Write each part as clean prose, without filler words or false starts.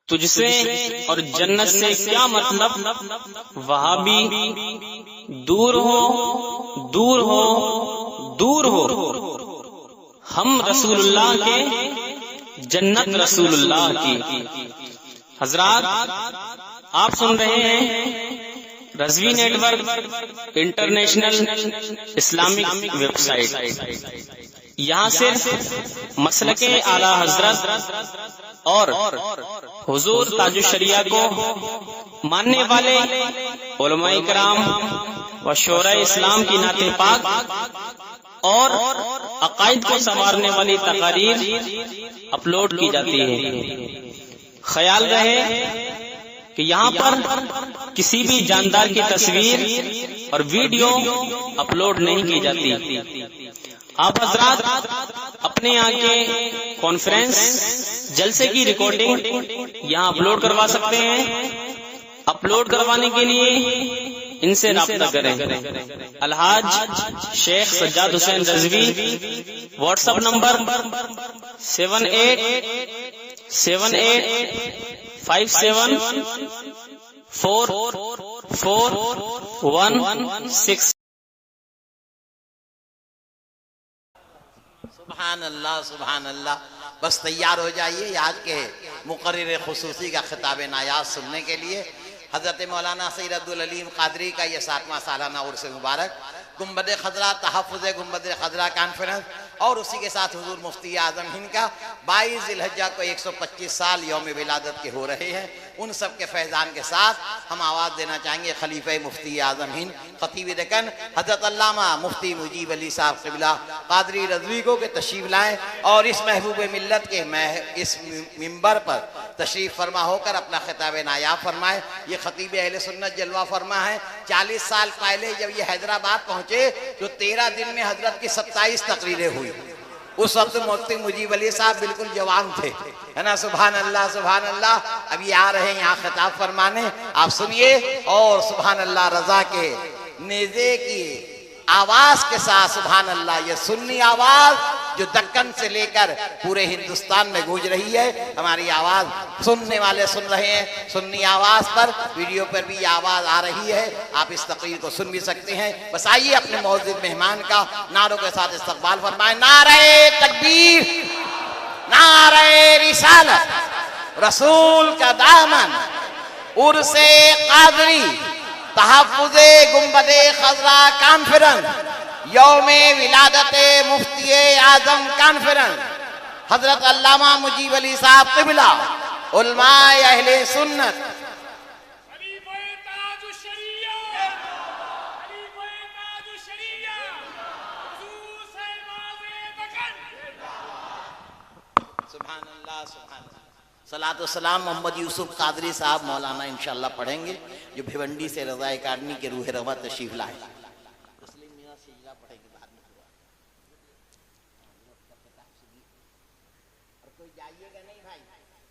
तुझसे और जन्नत से क्या मतलब, वहाबी दूर हो दूर हो दूर हो, हम रसूलुल्लाह के, जन्नत रसूलुल्लाह की। हजरात, आप सुन रहे हैं Razvi Network International Islamic website. यहाँ सिर्फ मसलके आला हजरत और हुजूर ताजुश शरिया को मानने वाले उलमाए किराम व शोरा इस्लाम की नाते पाक और अकायद को संवारने वाली तकारीर अपलोड की जाती है। ख्याल रहे कि यहाँ पर किसी भी जानदार की तस्वीर और वीडियो अपलोड नहीं की जाती। आप हजरात अपने यहाँ के कॉन्फ्रेंस जलसे की रिकॉर्डिंग यहाँ अपलोड करवा सकते हैं। अपलोड करवाने के लिए इनसे राब्ता करें। Alhaj Sheikh Sajjad Hussain Razvi, WhatsApp number 7887574416। सुभान अल्लाह सुभान अल्लाह। बस तैयार हो जाइए आज के मुकर्रिर खुसूसी का खिताब नायाज सुनने के लिए। हजरत मौलाना सैयद अब्दुल अलीम कादरी का यह 7वां सालाना उर्स मुबारक गुंबद खजरा तहफ़्फ़ुज़ गुंबद खजरा कॉन्फ्रेंस और उसी के साथ हुजूर मुफ्ती आज़म हिंद का 22 ज़िलहज्जा को 125 साल यौम विलादत के हो रहे हैं। उन सब के फैज़ान के साथ हम आवाज़ देना चाहेंगे खलीफे मुफ्ती आज़म हिंद खतीब दक्कन हजरत अल्लामा मुफ्ती मुजीब अली साहब क़िबला कादरी रज़वी को के तशरीफ़ लाएँ और इस महबूब मिल्लत के इस मिंबर पर तशरीफ़ फरमा होकर अपना खिताब नायाब फरमाए। ये खतीब अहले सुन्नत जलवा फरमा है। 40 साल पहले जब ये हैदराबाद पहुँचे तो 13 दिन में हजरत की 27 तकरीरें हुई। उस वक्त मुफ्ती मुजीब अली साहब बिल्कुल जवान थे, है ना। सुभान अल्लाह सुभान अल्लाह। अभी आ रहे हैं यहाँ खिताब फरमाने, आप सुनिए। और सुभान अल्लाह रजा के नेज़े की आवाज के साथ सुभान अल्लाह, ये सुन्नी आवाज जो दक्कन से लेकर पूरे हिंदुस्तान में गूंज रही है। हमारी आवाज सुनने वाले सुन रहे हैं। सुन्नी आवाज पर वीडियो पर भी आवाज आ रही है। आप इस तकरीर को सुन भी सकते हैं। बस आइए अपने मौजूद मेहमान का नारों के साथ इस्तकबाल फरमाएं। नारे तकबीर, नारे रिसालत, रसूल का दामन, उर्से कादरी, तहफ़्फ़ुज़े गुंबदे खजरा कॉन्फ्रेंस, यौमे विलादते मुफ्ती आज़म कॉन्फ्रेंस, हजरत अल्लामा मुजीब अली साहब क़िबला, उलमाए अहले सुन्नत, सलातो सलाम मोहम्मद यूसुफ कादरी साहब मौलाना इंशाअल्लाह पढ़ेंगे, जो भिवंडी से रज़ा अकादमी के रूह रवा तशरीफ लाए।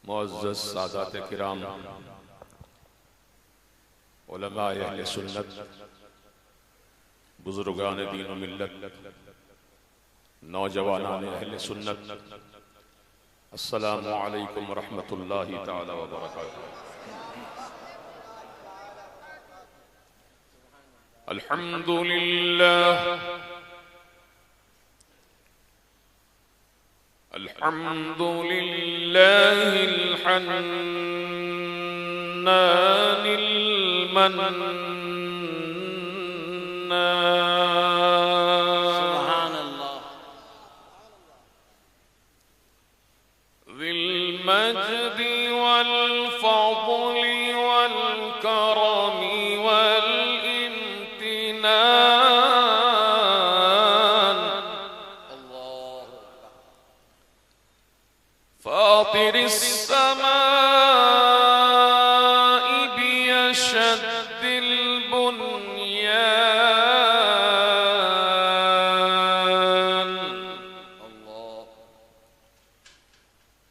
मुअज़्ज़ज़ सादात किराम, उलमाए अहले सुन्नत, बुजुर्गान दीन व मिल्लत, नौजवानान अहले सुन्नत, अस्सलामु अलैकुम रहमतुल्लाहि ताला व बरकातुहू। अल्हम्दुलिल्लाह अल्हम्दुलिल्लाहिल हन्नानिल मन्नान, मजदी वल फज़्ली वल करमी वल इम्तिनान, फातिरिस समाई बिअशद्दिल बुनयान,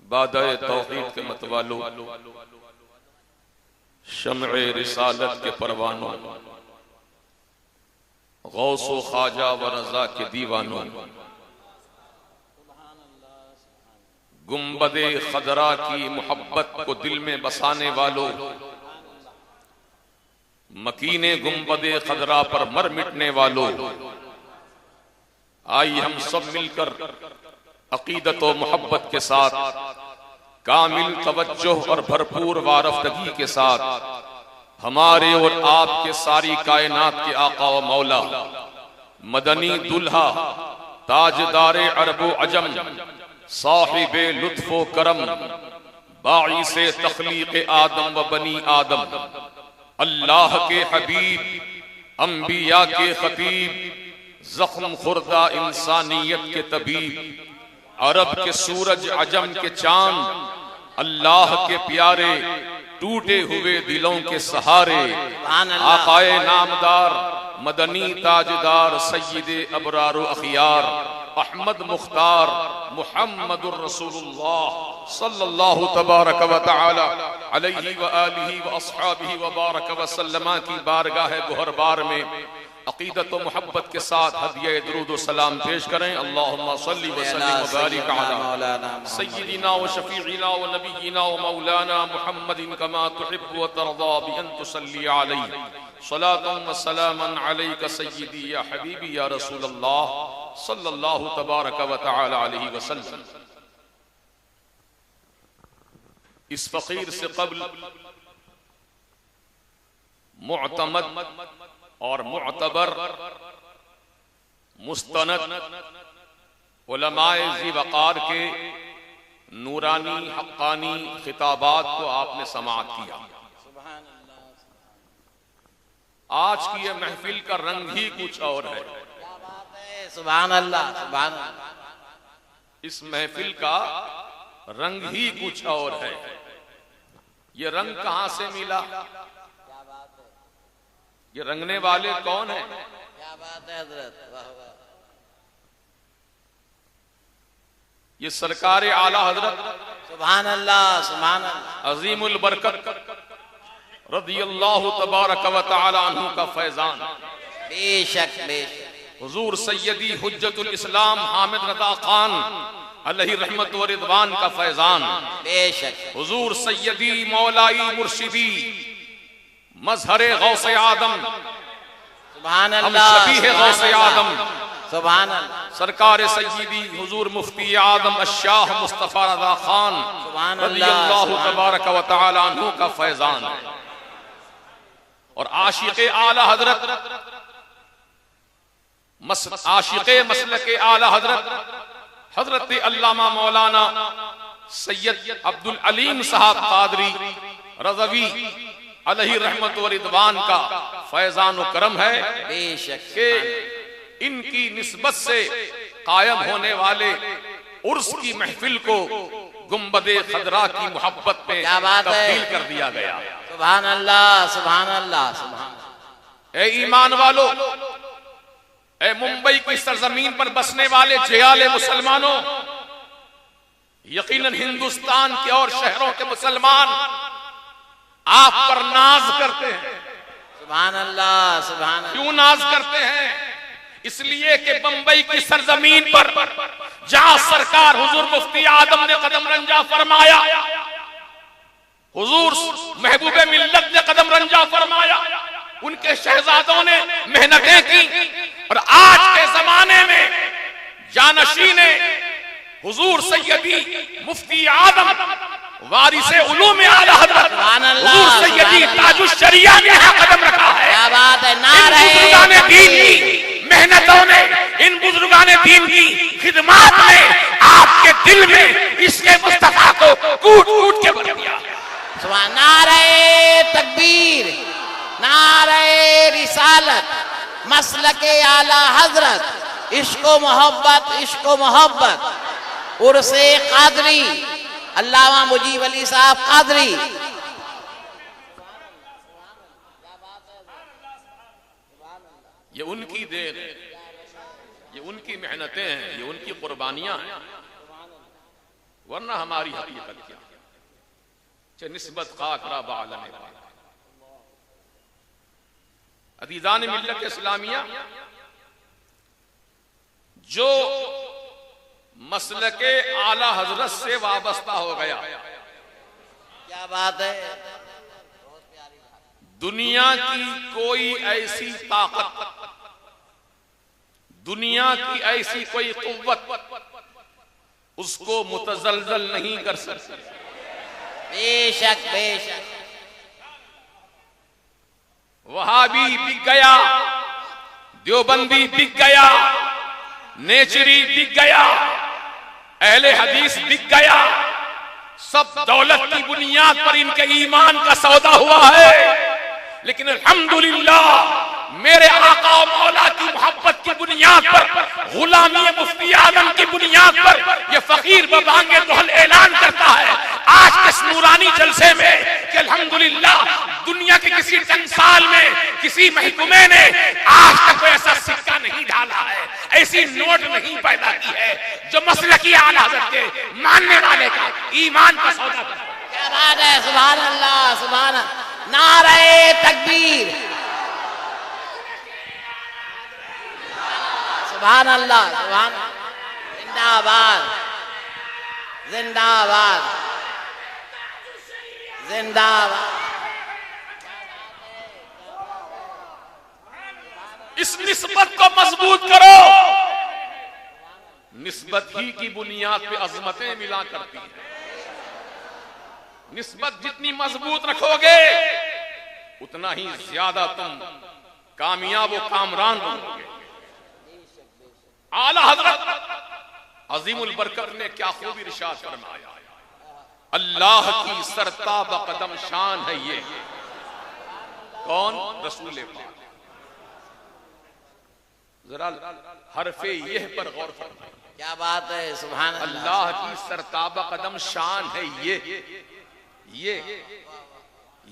बादाए तौहीद के मतवालों, शम्ए रिसालत के परवानों, गौसो ख्वाजा व रजा के दीवानों, गुंबदे खदरा की मोहब्बत को दिल में बसाने वालों, मकीने गुंबदे खदरा पर मर मिटने वालों, आइए हम सब मिलकर अकीदत व मोहब्बत के साथ, कामिल तवज्जो और भरपूर वारफ्तगी के साथ हमारे और आपके सारी कायनात के आका व मौला, मदनी दुल्हा, ताजदारे अरबो अजम, साहिबे लुत्फो करम, बाइसे तख्लीक आदम व बनी आदम, अल्लाह के हबीब, अंबिया के खतीब, जख्म खुर्दा इंसानियत के तबीब, अरब के सूरज अजम के चांद, अल्लाह के प्यारे टूटे हुए दिलों के सहारे, आकाए नामदार मदनी ताजदार सय्यद अबरार अखियार अहमद मुख्तार मुहम्मदुर रसूलुल्लाह सल्लल्लाहु तबारक व तआला अलैहि व आलिहि व अस्हाबिहि व बारक व सल्लमा की बारगाह गुहरबार में अकीदत व मोहब्बत के साथ हदिया दुरूद व सलाम पेश करें। अल्लाहुम्मा सल्लि व सल्लिम व बारिक अला सय्यिदिना व शफीइना व नबिय्यिना व मौलाना मुहम्मदिन कमा तुहिब्बु व तर्दा बि अन तुसल्ली अलैहि सलातन व सलामन अलैका सय्यिदी या हबीबी या रसूलल्लाह सल्लल्लाहु तबारक व तआला अलैहि वसल्लम। इस फकीर से क़ब्ल मुअतमद और मुअतबर मुस्तनद उलमाए ज़ी वक़ार के नूरानी हक़ानी खिताबात को आपने समाअत किया। आज की यह महफिल का रंग ही कुछ और है। सुभान अल्लाह, सुभान अल्लाह। इस महफिल का रंग ही कुछ और है। ये रंग कहां से मिला? ये रंगने वाले कौन है? क्या बात है हजरत, वाह वाह। ये सरकार आला हजरत सुभान अल्लाह, सुभान अल्लाह। अजीमुल बरकत रदियल्लाहु तबारक व तआला अन्हु का फैजान, बेशक बेशक। हुजूर सैयदी हुज्जतुल इस्लाम हामिद रज़ा खान अलैहि रहमत व रिदवान का फैजान, बेशक। हुजूर सैयदी मौलाई मुर्शिदी मजहरे गौसे आदम सुभान अल्लाह, शबीह गौसे आदम सुभान अल्लाह। सरकार सय्यदी हुजूर मुफ्ती आदम अशाह मुस्तफा रज़ा खान सुभान रज़ियल्लाहु अल्लाह, तबारक व तआला अन्हु का फैजान है। और आशिक़े आला हजरत आशिक़े मसलके आला हजरत हजरत अल्लामा मौलाना सैयद अब्दुल अलीम साहब कादरी रज़वी अलैहि रहमत व रिदवान का फैजान व करम है बेशक कि इनकी निस्बत से कायम होने वाले उर्स की महफिल को गुंबदे खदरा की मोहब्बत में क्या बात है। तब्दील कर दिया गया। सुभान अल्लाह, सुभान अल्लाह, सुभान। ए ईमान वालो, ए मुंबई की सरजमीन पर बसने वाले जियाले मुसलमानों, यकीनन हिंदुस्तान के और शहरों के मुसलमान आप पर नाज करते हैं। सुभान अल्लाह, सुभान अल्लाह। क्यों नाज करते हैं? इसलिए कि बंबई की सरजमीन पर जहां सरकार हुजूर मुफ्ती आदम ने कदम रंजा फरमाया, हुजूर महबूबे मिल्लत ने कदम रंजा फरमाया, उनके शहजादों ने मेहनतें की, और आज के जमाने में जानशीने हुजूर सैयदी मुफ्ती आदम वारिसे उलूम आला हज़रत हुजूर सैयदी ताजुश शरिया ने यहाँ कदम रखा है। क्या बात है। बुजुर्गाने दीन की मेहनतों ने, इन बुजुर्गाने दीन की खिदमत में आपके दिल में इसके मुस्तफा को कूट कूट के भर दिया। सुभान। नारे तकबीर, नारे रिसालत, मसलके आला हजरत, इश्को मोहब्बत, इश्को मोहब्बत, उर्से कादरी, अल्लामा मुजीब अली साहब कादरी। ये उनकी देर, ये उनकी मेहनतें हैं, ये उनकी कुर्बानियां हैं, वरना हमारी हकीकत क्या है। निस्बत खाकरा बालम अदीजान मिल्लत इस्लामिया जो मसलके आला हजरत से वाबस्ता हो गया, क्या बात है। दुनिया की कोई ऐसी ताकत, दुनिया की ऐसी कोई कुव्वत उसको मुतजल्जल नहीं कर सकती। बेशक बेशक। वहाबी बिक गया, देवबंदी बिक गया, नेचरी बिक गया, अहले हदीस बिक गया, सब दौलत की बुनियाद पर इनके ईमान का सौदा हुआ है। लेकिन अल्हम्दुलिल्लाह मेरे आका और मौला की मोहब्बत की बुनियाद पर, गुलामी मुफ्ती आदम की बुनियाद पर ये फकीर बबांगे दोहल ऐलान करता है आज के इस नूरानी जलसे में कि अल्हम्दुलिल्लाह दुनिया के किसी टंसाल में किसी महकमे ने आज तक कोई ऐसा सिक्का नहीं डाला है, ऐसी नोट नहीं पैदा की है जो मसलकी आला हज़रत के मानने वाले का ईमान का सौदा करता है। क्या बात है, सुभान अल्लाह, सुभान अल्लाह, नारे तकबीर, सुभान अल्लाह, सुभान, जिंदाबाद जिंदाबाद जिंदाबाद। इस निस्बत को मजबूत करो, निस्बत ही की बुनियाद पे अजमतें मिला करती है। निस्बत जितनी मजबूत रखोगे उतना ही ज्यादा तुम कामयाब व कामरान बनोगे। आला हजरत अजीमुल बरकत ने क्या खूब इरशाद फरमाया, अल्लाह की सरताब कदम शान है ये। कौन? रसूल पाक। जरा हरफे यह पर गौर फरमाइए। क्या बात है, सुभान अल्लाह, अल्लाह की सरताब कदम शान है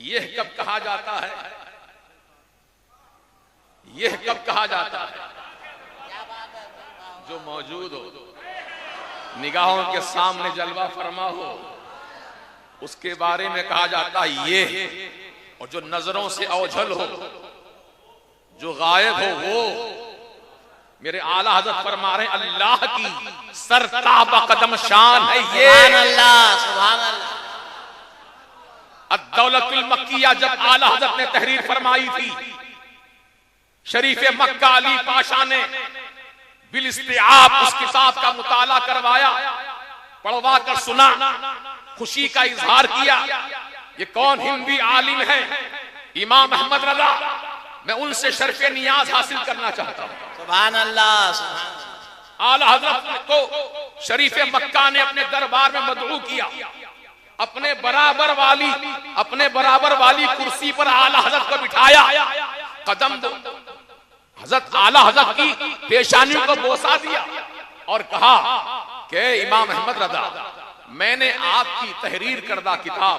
ये कब कहा जाता है? यह कब कहा जाता है? जो मौजूद हो, निगाहों के सामने जलवा फरमा हो, उसके बारे में कहा जाता है ये। और जो नजरों से ओझल हो, जो गायब हो, वो मेरे आला हज़रत फरमा रहे हैं अल्लाह की सरताब कदम शान है ये। सुभान अल्लाह, सुभान अल्लाह। अद-दौलतुल मक्किया जब आला हज़रत ने तहरीर फरमाई थी, शरीफ मक्का अली पाशा ने बिल-इस्तिआब उस किताब का मुताला करवाया, पढ़वा कर सुना, खुशी का इजहार किया। ये कौन हिंदी आलिम है? इमाम अहमद रजा। मैं उनसे शर्फ़े नियाज हासिल करना चाहता हूँ। सुभान अल्लाह, सुभान। आला हज़रत को शरीफ मक्का ने अपने दरबार में मदऊ किया। अपने बराबर वाली कुर्सी पर आला हज़रत को बिठाया, कदम दो, हज़रत आला हज़रत की पेशानियों को बोसा दिया और कहा कि इमाम अहमद रज़ा, मैंने आपकी तहरीर करदा किताब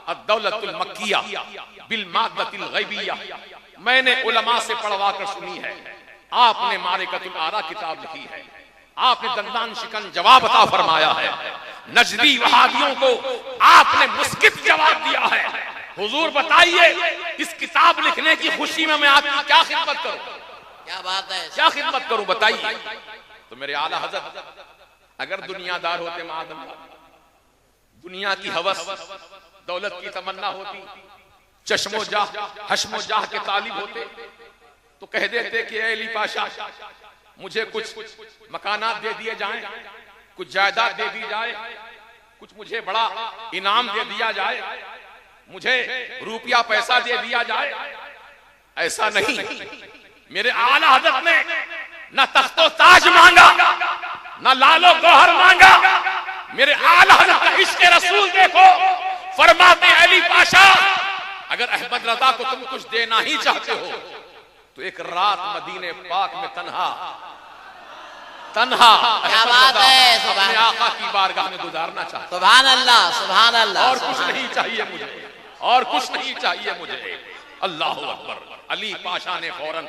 अद-दौलतुल मक्किया बिल मादतिल गैबिया मैंने उलमा से पढ़वा कर सुनी है। आपने मारिकतुल आरा किताब लिखी है, आपने दंदान शिकन जवाब अता फरमाया है, नजदी वहाबियों को आपने मुस्कित जवाब दिया है। हुजूर बताइए, इस किताब लिखने की खुशी में मैं आपकी क्या खिदमत करूं? क्या बात है, क्या खिदमत करूं बताइए। तो मेरे आला हज़रत अगर दुनियादार होते, मादम दुनिया की हवस दौलत की तमन्ना होती, चश्मो जाह हश्मो जाह के तालिब होते, तो कह देते कि ए अली पाशा, मुझे कुछ मकानात दे दिए जाएं, कुछ जायदाद दे दी जाए, कुछ मुझे बड़ा इनाम दे दिया जाए, मुझे रुपया पैसा दे दिया जाए। ऐसा नहीं, मेरे आला हज़रत ने न तख्तो ताज मांगा, न लालो गौहर मांगा। मेरे आला हज़रत का इश्क़ रसूल देखो, फरमाते अली पाशा, अगर अहमद रज़ा को तुम कुछ देना ही चाहते हो तो एक रात मदीने पाक में तन्हा क्या बात है, अपने आका की बारगाह में गुजारना चाहता। सुभान अल्लाह, सुभान अल्लाह। और कुछ नहीं चाहिए मुझे, और कुछ नहीं चाहिए मुझे। अल्लाहु अकबर। अली पाशा ने फौरन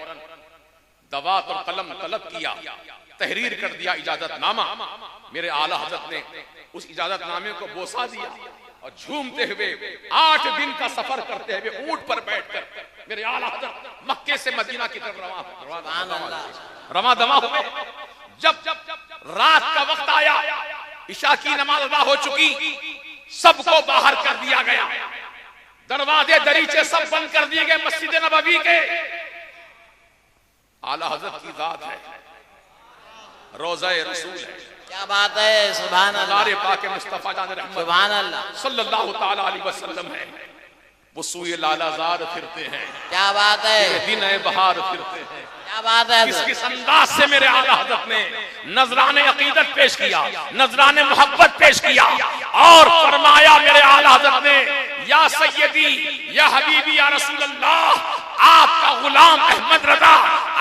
दवात और कलम तलब किया, तहरीर कर दिया इजाजतनामा। मेरे आला हज़रत ने उस इजाजतनामे को बोसा दिया और झूमते हुए 8 दिन का सफर करते हुए ऊंट पर बैठकर मेरे आला हज़रत मक्के से मदीना की तरफ रवा दवा हुए। जब रात का वक्त आया, इशा की नमाज अदा हो चुकी, सबको बाहर कर दिया गया, दरवाजे दरीचे सब बंद कर दिए गए मस्जिद नबवी के। आला हज़रत की जात है, रोज़ा-ए रसूल है। क्या बात है, सुभान अल्लाह। पाक मुस्तफा जान रहमत सुभान अल्लाह सल्लल्लाहु ताला अलैहि वसल्लम है, वो सूए लालाजार फिरते हैं। क्या बात है, दिन बहार फिरते हैं। क्या बात है। किस अंदाज से मेरे आला हज़रत ने नजराने अकीदत पेश किया, नजराने मोहब्बत पेश किया और फरमाया मेरे आला हज़रत ने, या सैयदी या हबीबी या रसूल अल्लाह, आपका गुलाम अहमद रज़ा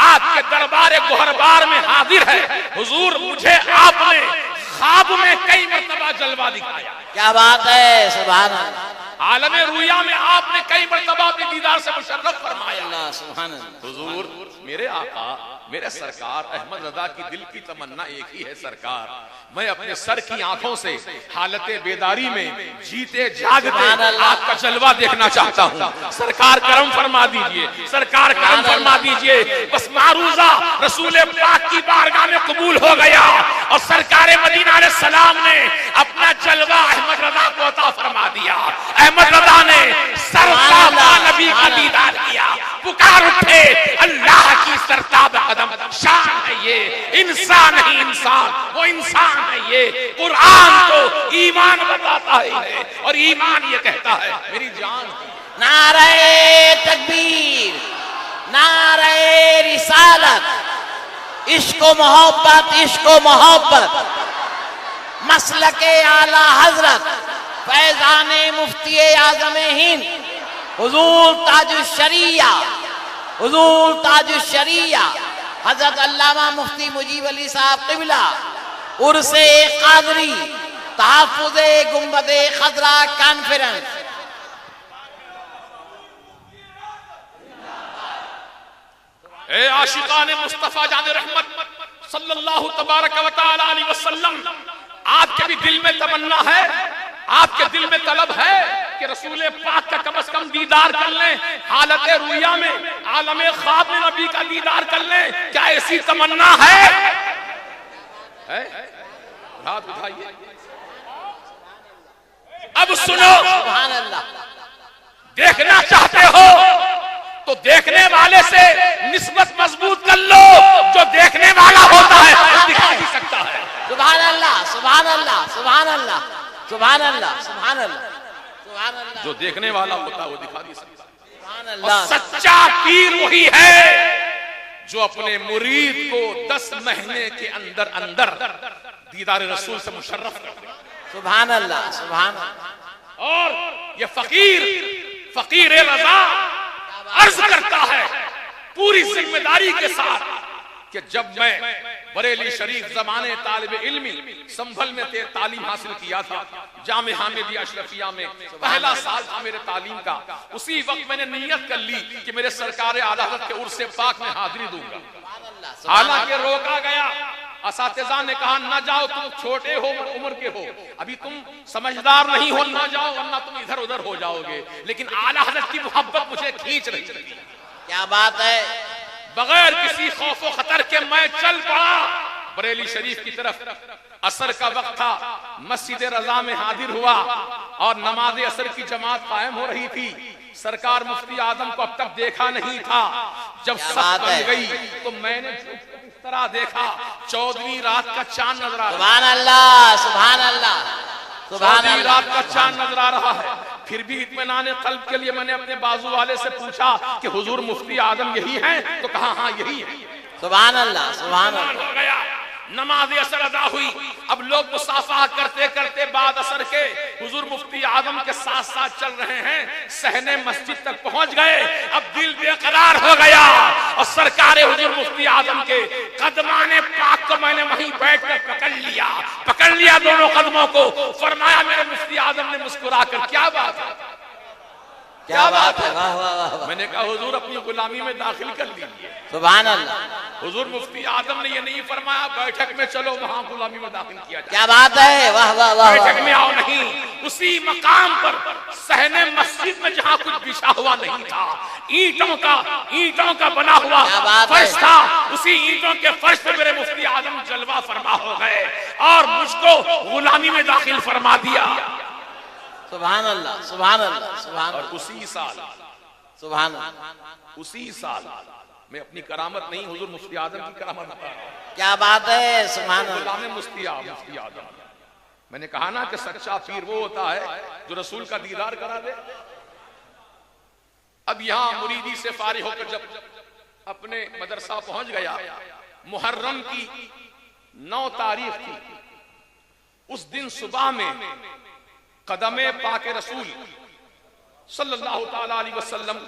आपके दरबार गोहरबार में हाजिर है। हुजूर, मुझे आपने ख्वाब में कई मरतबा जलवा दिखाया। क्या बात है, सुभान अल्लाह। आलम रुया में आपने कई मरतबा अपने दीदार से मुशर्रफ फरमाया। सुभान अल्लाह। हुजूर मेरे आका मेरे सरकार अहमद रजा की दिल की तमन्ना एक ही है सरकार, मैं अपने सर की आंखों से हालत बेदारी में जीते जागते आपका जलवा देखना चाहता हूँ। सरकार करम फरमा दीजिए, सरकार करम फरमा दीजिए। बस मारूजा रसूल पाक की बारगाह में कबूल हो गया और सरकार मदीना अलैहि सलाम ने अपना जलवा अहमद रजा को अता फरमा दिया। अहमद रजा ने सरताब नबी का दीदार किया, पुकार उठे अल्लाह की सरताब कदम शान है ये, इंसान नहीं इंसान, वो इंसान है ये। कुरान तो ईमान बताता है और ईमान ये कहता है मेरी जान। नारे तकबीर, नारे रिसालत, इश्को मोहब्बत, इश्को मोहब्बत, मसलके आला हजरत फैजाने मुफ्ती आजम हिंद हुजूर ताजुश शरिया, हुजूर ताजुश शरिया हजरत अल्लामा मुफ्ती मुजीब अली साहब क़िबला उर्से क़ादरी तहफ़्फ़ुज़े गुंबदे खज़रा कॉन्फ्रेंस। ए आशिकाने मुस्तफा जाने रहमत सल्लल्लाहु तबारक व तआला अलैहि वसल्लम, आपके भी दिल में तमन्ना है, आपके दिल में तलब है कि रसूल पाक का कम से कम दीदार कर लें, हालत रुया में आलम ख्वाब में नबी का दीदार कर लें। क्या ऐसी तमन्ना है? हाथ उठाइए। अब सुनो, सुभान अल्लाह। देखना चाहते हो तो देखने वाले से निस्बत मजबूत कर लो, जो देखने वाला होता है वो दिखा ही सकता है। सुभान अल्लाह, सुभान अल्लाह, सुभान अल्लाह, सुभान अल्लाह, सुभान अल्लाह, सुभान अल्लाह। जो देखने वाला होता है वो दिखा नहीं सकता। सुभान अल्लाह। सच्चा पीर वही है जो अपने मुरीद को 10 महीने के अंदर अंदर दीदार रसूल से मुशर्रफ कर दे। सुभान अल्लाह, सुभान अल्लाह। और ये फकीर रजा अर्ज करता है पूरी जिम्मेदारी के साथ कि जब मैं बरेली शरीफ जमाने तालिब इल्मी संभल में तालीम हासिल किया था, जामे हामिदिया अशरफिया में पहला साल था मेरे तालीम का, उसी वक्त मैंने नियत कर ली कि मेरे सरकार आला हज़रत के उर्से पाक में हाजिरी दूंगा। हालांकि रोका गया, असातिज़ा ने कहा न जाओ, तुम छोटे हो, उम्र के हो, अभी तुम समझदार नहीं हो, ना जाओ वरना तुम इधर उधर हो जाओगे। लेकिन आला हज़रत की मोहब्बत मुझे खींच रही थी। क्या बात है। बगैर किसी खौफ व खतर के मैं चल पड़ा बरेली शरीफ की तरफ। असर का वक्त था, मस्जिद रजा में हाजिर हुआ और नमाज असर की जमात कायम हो रही थी। सरकार मुफ्ती आजम को अब तक देखा नहीं था। जब सब बन गई तो मैंने इस तरह देखा, 14वीं रात का चांद नजर आ रहा है। सुभान अल्लाह, सुभान अल्लाह, सुभान 14वीं अल्लाह। रात का चांद नजर आ रहा है। फिर भी इत्मीनान क़ल्ब के लिए मैंने अपने बाजू वाले से पूछा कि हुजूर मुफ्ती आजम यही हैं? तो कहा हाँ यही है। सुभान अल्लाह, सुभान अल्लाह। हो गया, नमाज असर अदा हुई। अब लोग मुसाफा करते करते बाद असर के हुजूर मुफ्ती आजम के साथ साथ चल रहे हैं, सहने मस्जिद तक पहुंच गए। अब दिल बेकरार हो गया और सरकार हुजूर मुफ्ती आजम के कदमाने पाक को मैंने वहीं बैठकर पकड़ लिया दोनों कदमों को। फरमाया मेरे मुफ्ती आजम ने मुस्कुरा कर, क्या बात है, क्या बात है, वाह वाह वाह। मैंने कहा हुजूर अपनी गुलामी में दाखिल कर लीजिए। सुभान अल्लाह। हुजूर मुफ्ती आजम ने ये नहीं फरमाया बैठक में चलो वहां गुलामी में दाखिल किया जाए। क्या बात है, वाह वाह वाह। बैठक में आओ नहीं, उसी मकाम पर सहने मस्जिद में जहां कुछ बिछा हुआ नहीं था, ईंटों का बना हुआ फर्श था, उसी ईंटों के फर्श पे मेरे मुफ्ती आजम जलवा फरमा हो गए और मुझको गुलामी में दाखिल फरमा दिया। सुभान अल्लाह, सुभान अल्लाह, सुभान। और उसी साल मैं अपनी करामत नहीं हुजूर मुफ्ती आजम की करामत बता रहा हूं। क्या बात है, सुभान अल्लाह। गुलाम मुफ्ती आजम। मैंने कहा ना कि सच्चा पीर वो होता है जो रसूल का दीदार करा दे। अब यहां मुरीदी से फारिग होकर जब अपने मदरसा पहुंच गया, मुहर्रम की 9 तारीख थी। उस दिन सुबह में कदमे पाक रसूल सल्लल्लाहु ताला अलैहि वसल्लम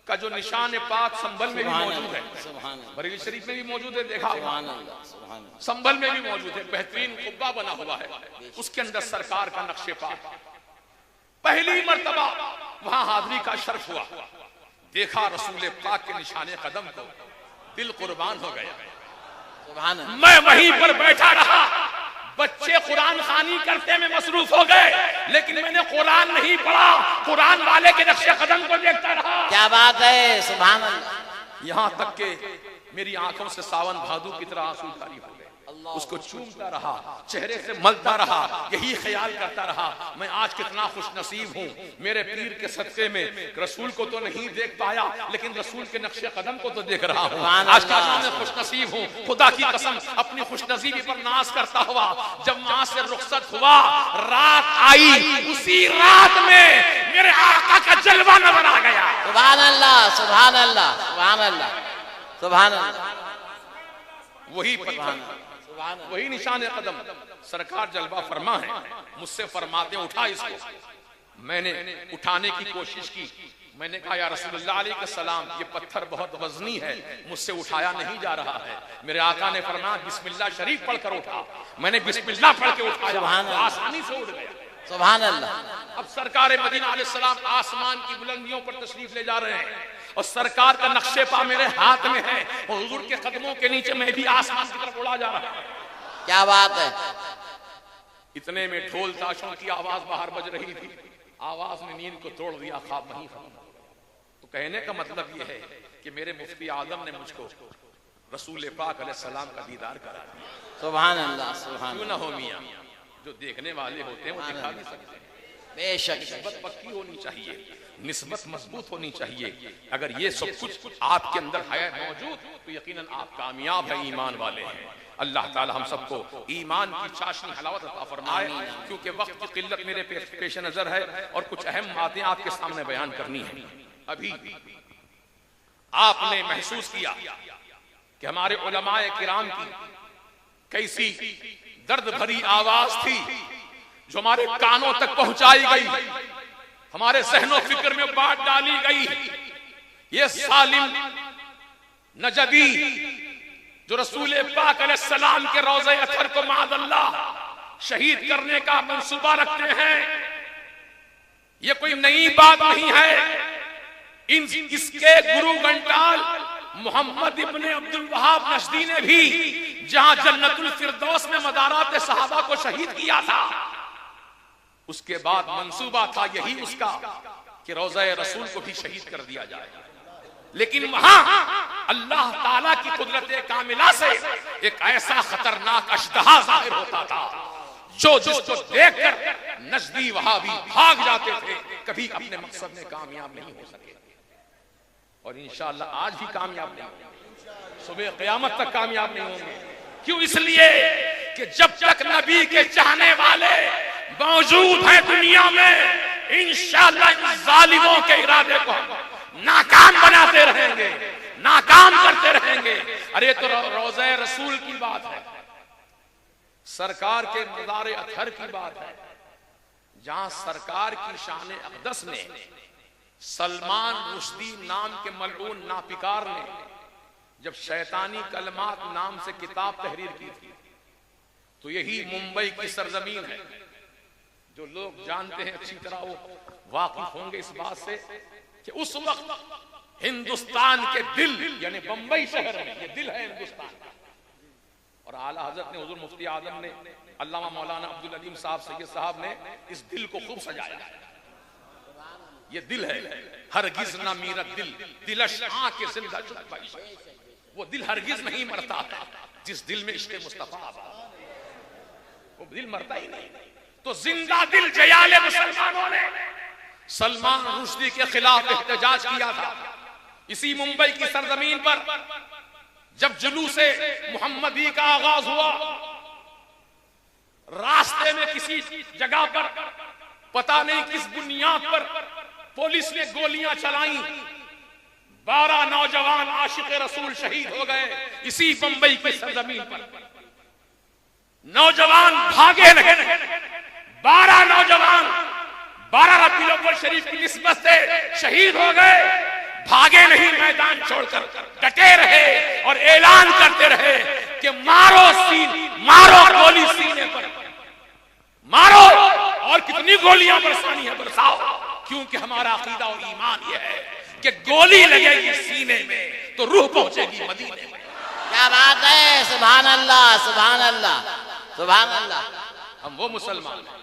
का जो निशान पाक संभल में भी मौजूद है, बरेली शरीफ में भी मौजूद है, देखा संभल में भी मौजूद है, बेहतरीन कुब्बा बना हुआ है, उसके अंदर सरकार का नक्शे पाक। पहली मर्तबा वहां हाजिरी का शर्फ हुआ, देखा रसूल पाक के निशाने कदम को, दिल कुर्बान हो गया। सुभान अल्लाह। मैं वहीं पर बैठा रहा, बच्चे कुरान खानी करते में मसरूफ हो गए, लेकिन मैंने कुरान नहीं पढ़ा, कुरान वाले के नक्शे कदम को देखता रहा। क्या बात है, सुभान अल्लाह। यहां तक के मेरी आंखों से सावन भादु की तरह आंसू जारी हो गए। उसको चूमता रहा, चेहरे से मलता रहा, यही ख्याल करता रहा, मैं आज कितना खुश नसीब हूँ, मेरे पीर के सदक़े में रसूल को तो नहीं देख पाया, लेकिन रसूल के नक्शे कदम को तो देख रहा हूँ। आज कितना मैं खुश नसीब हूँ। खुदा की कसम, अपनी खुश नसीबी पर नाज करता हुआ जब वहां से रुखसत हुआ, रात आई, उसी रात में मेरे आका का जलवा नजर आ गया। सुभान अल्लाह, सुभान अल्लाह, सुभान अल्लाह, सुभान अल्लाह। वही निशान कदम सरकार जलवा फरमा है। मुझसे फरमाते उठा इसको। मैंने उठाने की कोशिश की, मैंने कहा या रसूलुल्लाह अलैहि सलाम, ये पत्थर बहुत वजनी है, मुझसे उठाया नहीं जा रहा है। मेरे आका ने फरमाया बिस्मिल्लाह शरीफ पढ़कर उठा। मैंने बिस्मिल्लाह पढ़ के उठाया, आसानी से उठ गया। सुभान अल्लाह। अब सरकार मदीना अलैहिस्सलाम आसमान की बुलंदियों पर तशरीफ ले जा रहे हैं और सरकार का नक्शे पा मेरे हाथ में है और हुजूर के कदमों के नीचे मैं भी आसमान की तरफ उड़ा जा रहा हूं। क्या बात है। इतने में ढोल ताशों की आवाज बाहर बज रही थी। आवाज ने नींद को तोड़ दिया, ख्वाब नहीं खत्म। तो कहने का मतलब यह है कि मेरे मुफ्ती आजम ने मुझको रसूल पाक अलैहिस्सलाम का दीदार करा दिया। सुभान अल्लाह, सुभान क्यों ना हो मियां, जो देखने वाले होते हैं वो दिखा भी सकते हैं। बेशक निस्बत पक्की होनी चाहिए, निस्बत मजबूत होनी चाहिए। अगर ये सब कुछ आपके अंदर है मौजूद तो यकीनन आप कामयाब हैं, ईमान वाले हैं। अल्लाह ताला हम सबको ईमान की चाशनी हलावत अता फरमाए। क्योंकि वक्त की किल्लत मेरे पेश नजर है और कुछ अहम बातें आपके सामने बयान करनी है। अभी आपने महसूस किया कि हमारे उलमाए किराम की कैसी दर्द भरी आवाज थी जो हमारे कानों तक पहुंचाई गई, हमारे ज़हनो फिक्र में बात डाली गई। ये सालिम नजबी जो रसूल पाक अलैहिस्सलाम के रोज़े अथर को माअल्लाह शहीद करने का मंसूबा रखते हैं, ये कोई नई बात नहीं है। इसके गुरु घंटाल मोहम्मद इब्ने अब्दुल वहाब नशदी ने भी जहां जन्नतुल फिरदौस में मदारात सहाबा को शहीद किया था, उसके बाद मंसूबा था यही उसका कि रोज़े रसूल को भी शहीद कर दिया जाए। लेकिन वहां अल्लाह ताला की कुदरत कामिला से एक ऐसा खतरनाक अश्तहा जाहिर होता था जो जिसको देखकर नजदी वहाबी भाग जाते थे, कभी अपने मकसद में कामयाब नहीं हो सके और इंशाअल्लाह आज भी कामयाब नहीं होंगे, सुबह क़यामत तक कामयाब नहीं होंगे। क्यों? इसलिए कि जब तक नबी के चाहने वाले मौजूद हैं दुनिया में, इंशाअल्लाह इन जालिमों के इरादे को नाकाम बनाते रहेंगे, नाकाम करते रहेंगे। अरे तो रोज़े रसूल की बात है, सरकार के मज़ार अतहर की बात है, जहां सरकार की शान अक़दस ने सलमान रुश्दी नाम के मलऊन नापिकार ने जब शैतानी कलमात नाम से किताब तहरीर की थी, तो यही मुंबई की सरजमीन है। जो लोग जानते हैं अच्छी तरह वो वाकिफ होंगे इस बात से कि उस वक्त हिंदुस्तान के दिल यानी बंबई शहर में, ये दिल है हिंदुस्तान का, और आला हजरत ने हुजूर मुफ्ती आजम ने अल्लामा मौलाना अब्दुल अलीम साहब सैयद साहब ने इस दिल को खूब सजाया। ये दिल है, हरगिज ना मीरा दिल दिलश आंख के जिंदा चुप, वो दिल हरगिज नहीं मरता जिस दिल में इश्क़ मुस्तफा, वो दिल मरता ही नहीं। तो जिंदा दिल जयाले मुसलमानों ने सलमान रुश्दी के खिलाफ एहतजाज किया था इसी मुंबई की सरजमीन पर। जब जुलूसे मुहम्मदी का आगाज हुआ, रास्ते में किसी जगह पर पता नहीं किस बुनियाद पर पुलिस ने गोलियां चलाई, 12 नौजवान आशिक रसूल शहीद हो गए इसी मुंबई की सरजमीन पर। नौजवान भागे नहीं, 12 नौजवान 12 रबीउल अव्वल शरीफ की निस्बत से शहीद हो गए, भागे नहीं, मैदान छोड़कर डटे रहे और ऐलान करते रहे कि मारो गोली सीने पर मारो और कितनी गोलियां बरसानी है बरसाओ, क्योंकि हमारा अकीदा और ईमान यह है कि गोली लगेगी सीने में तो रूह पहुंचेगी मदीने में। क्या बात है, सुभान अल्लाह सुभान अल्लाह सुभान अल्लाह। हम वो मुसलमान हैं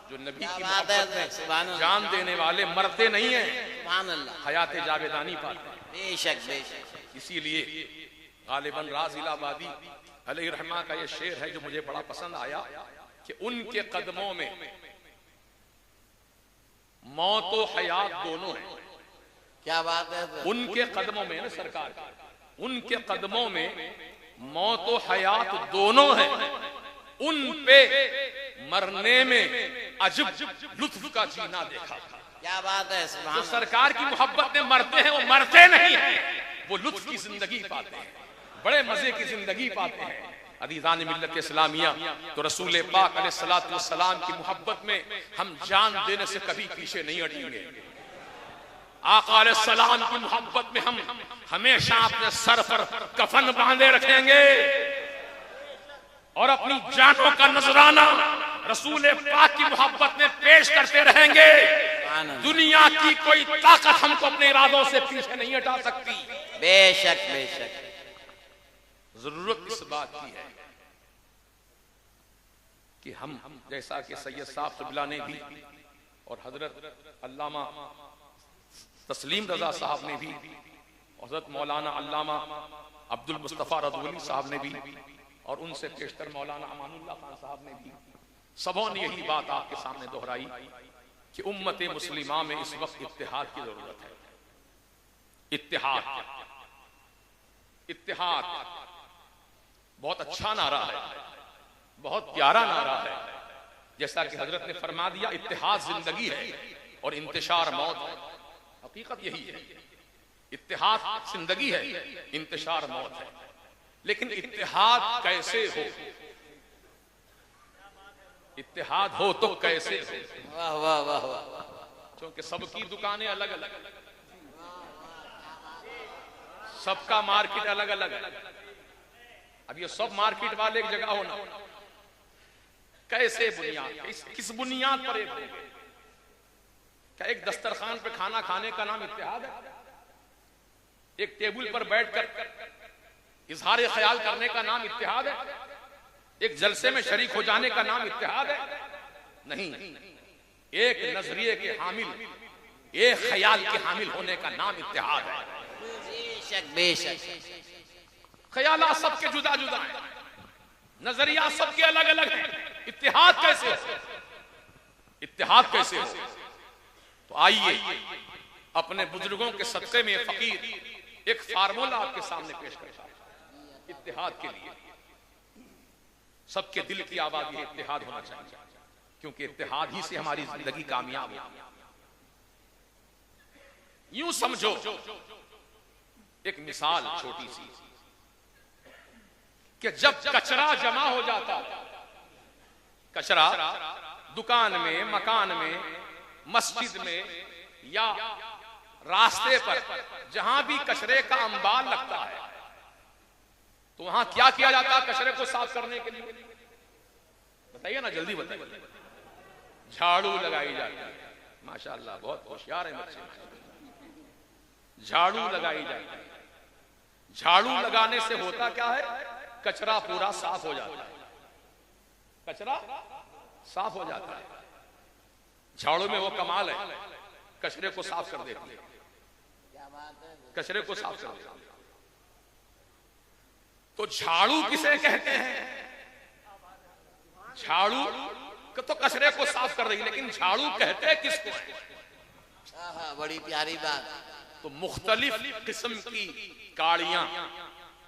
जो नबी की बात है, मोहब्बत सुभान में अल्लाह। जान देने वाले मरते नहीं हैं, सुभान अल्लाह। हयात जावेदानी पाते हैं। बेशक बेशक। इसीलिए गालिबन राज इलाहाबादी अलैहि रहमा का ये शेर है जो मुझे बड़ा पसंद आया कि उनके कदमों में मौत और हयात दोनों है। क्या बात है, उनके कदमों में ना सरकार, उनके कदमों में मौत और हयात दोनों है। उन पे मरने में अजब लुत्फ का जीना देखा। क्या बात है, सुभान तो अल्लाह। सरकार की मोहब्बत में मरते हैं, वो मरते नहीं हैं, वो लुत्फ की जिंदगी पाते हैं, बड़े मजे की जिंदगी पाते हैं। अदीज़ान मिल्लत इस्लामिया, तो रसूल पाक अलैहिस्सलातु वस्सलाम की मोहब्बत में हम जान देने से कभी पीछे नहीं हटेंगे। आका अलैहिस्सलाम की मोहब्बत में हम हमेशा अपने सर पर कफन बांधे रखेंगे और अपनी जानों का नजराना रसूल पाक की मोहब्बत में पेश करते रहेंगे। दुनिया की कोई ताकत हमको अपने इरादों से पीछे नहीं हटा सकती। बेशक बेशक। जरूरत इस बात की है कि हम जैसा कि सैयद साहब क़िबला ने भी और हजरत अल्लामा तस्लीम रजा साहब ने भी, हजरत मौलाना अल्लामा अब्दुल मुस्तफा रज़वी साहब ने भी, और उनसे पेशतर मौलाना अमानुल्लाह खान साहब ने भी, सबों ने यही बात आपके सामने दोहराई कि उम्मत मुस्लिमा में इस वक्त इत्तेहाद की जरूरत है। इत्तेहाद, इत्तेहाद बहुत अच्छा नारा है, बहुत प्यारा नारा है। जैसा कि हजरत ने फरमा दिया, इत्तेहाद जिंदगी है और इंतशार मौत है। हकीकत यही है, इत्तेहाद जिंदगी है, इंतशार मौत है। लेकिन इत्तेहाद कैसे हो? इत्तेहाद हो तो कैसे हो? वाह वाह वाह वाह। क्योंकि सबकी दुकानें अलग अलग, सबका मार्केट अलग अलग। अब ये सब मार्केट वाले एक जगह होना, कैसे बुनियाद, किस बुनियाद पर एक होंगे? क्या एक दस्तरखान पे खाना खाने का नाम इत्तेहाद है? एक टेबल पर बैठकर इजहार ख्याल करने का नाम इत्तेहाद है? एक जलसे में शरीक हो जाने का नाम इत्तेहाद है? नहीं। एक नजरिए के हामिल, एक ख्याल के हामिल होने का नाम इत्तेहाद है। बेशक बेशक। ख्यालात सबके जुदा जुदा हैं, नजरिया सबके अलग अलग हैं। इत्तेहाद कैसे हो? इत्तेहाद कैसे हो? तो आइए अपने बुजुर्गों के सदक़े में फकीर एक फार्मूला आपके सामने पेश करता है इत्तेहाद के लिए। सबके दिल की आवाज ये इत्तेहाद होना चाहिए, क्योंकि इत्तेहाद ही से हमारी जिंदगी कामयाब है। यूं समझो, एक मिसाल छोटी सी, कि जब कचरा जमा हो जाता, कचरा दुकान में, मकान में, मस्जिद में या रास्ते पर जहां भी कचरे का अंबार लगता है, तो वहां क्या किया जाता है कचरे को साफ करने के लिए? बताइए ना, जल्दी बताइए। झाड़ू लगाई जाती है। माशाअल्लाह, बहुत होशियार है बच्चे। झाड़ू लगाई जाती है। झाड़ू लगाने से होता क्या है? कचरा पूरा साफ हो जाता है। कचरा साफ हो जाता है। झाड़ू में वो कमाल है, कचरे को साफ कर देती है। कचरे को साफ कर देती है। तो झाड़ू किसे कहते हैं? झाड़ू तो कचरे को साफ कर रही, लेकिन झाड़ू कहते हैं किसको? बड़ी प्यारी बात। तो मुख्तलिफ किस्म की काड़ियां,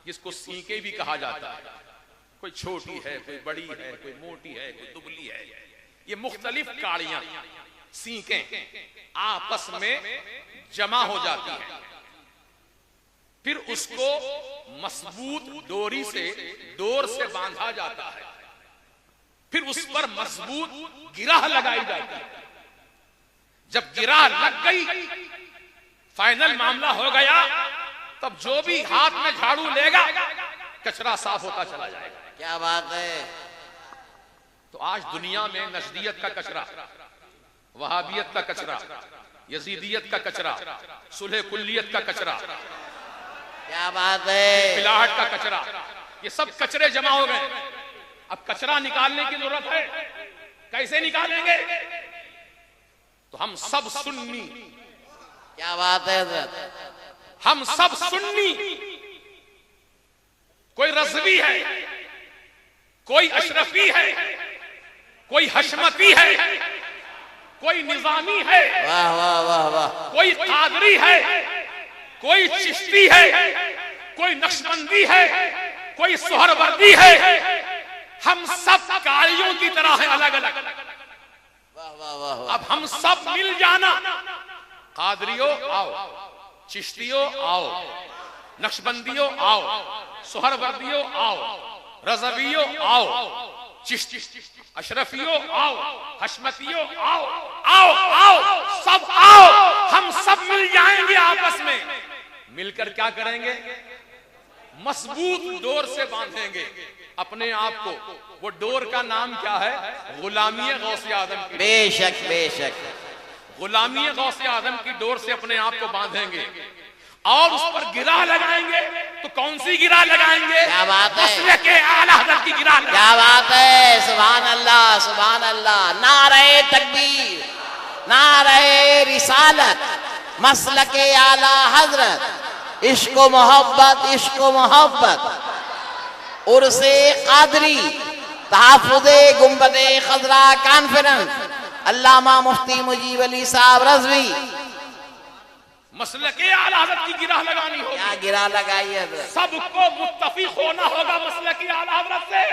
जिसको सींके भी कहा जाता है, कोई छोटी है, कोई बड़ी है, कोई मोटी है, कोई दुबली है, ये मुख्तलिफ काड़ियां, सींके आपस में जमा हो जाती हैं। फिर उसको मजबूत डोर से बांधा जाता है। फिर उस पर मजबूत गिराह लगाई जाती है। जब गिराह लग गई, फाइनल मामला हो गया, तब जो भी हाथ में झाड़ू लेगा, कचरा साफ होता चला जाएगा। क्या बात है। तो आज दुनिया में नजदियत का कचरा, वहाबियत का कचरा, यजीदियत का कचरा, सुलह कुल्लियत का कचरा, क्या बात है, पिलाहट का कचरा, ये सब कचरे जमा हो गए। अब कचरा निकालने की जरूरत है। कैसे निकालेंगे? तो हम सब सुन्नी, क्या बात है हजरत, हम सब सुन्नी, कोई रज़वी है, कोई अशरफी है, कोई हशमती है, कोई निजामी है, वाह वाह वाह वाह, कोई कादरी है, कोई चिश्ती है, कोई नक्शबंदी है, कोई सोहरवर्दी है। हम सब कारियों की तरह हैं, अलग अलग। वाह वाह वाह, अब हम सब मिल जाना, कादरियों आओ, चिश्तियों आओ, नक्शबंदियों आओ, सोहरवर्दियों आओ, रज़वियों आओ, अशरफियों आओ, हशमतियों आओ, आओ आओ, सब आओ, हम सब मिल जाएंगे आपस में। मिलकर क्या करेंगे? मजबूत डोर से बांधेंगे अपने आप को। वो डोर का नाम क्या है? गुलामी गौसे आदम की। बेशक बेशक, गुलामी गौसे आदम की डोर से अपने आप को बांधेंगे और उस पर गिरा लगाएंगे। तो कौन सी गिरा लगाएंगे? क्या बात है, मसलक आला हज़रत की गिरा लगाएंगे। क्या बात है, सुभान अल्लाह सुभान अल्लाह, नारे तकबीर, नारे रिसालत, मसलक आला हजरत, इश्क मोहब्बत, इश्क मोहब्बत, उर्से कादरी, तहफ़्फ़ुज़े गुंबदे खज़रा कॉन्फ्रेंस, अल्लामा मुफ्ती मुजीब अली साहब रज़वी। मसलक आला हज़रत की गिरा लगानी होगी। क्या गिरा लगाई है? सबको मुत्तफिक होना होगा मसलक आला हज़रत से।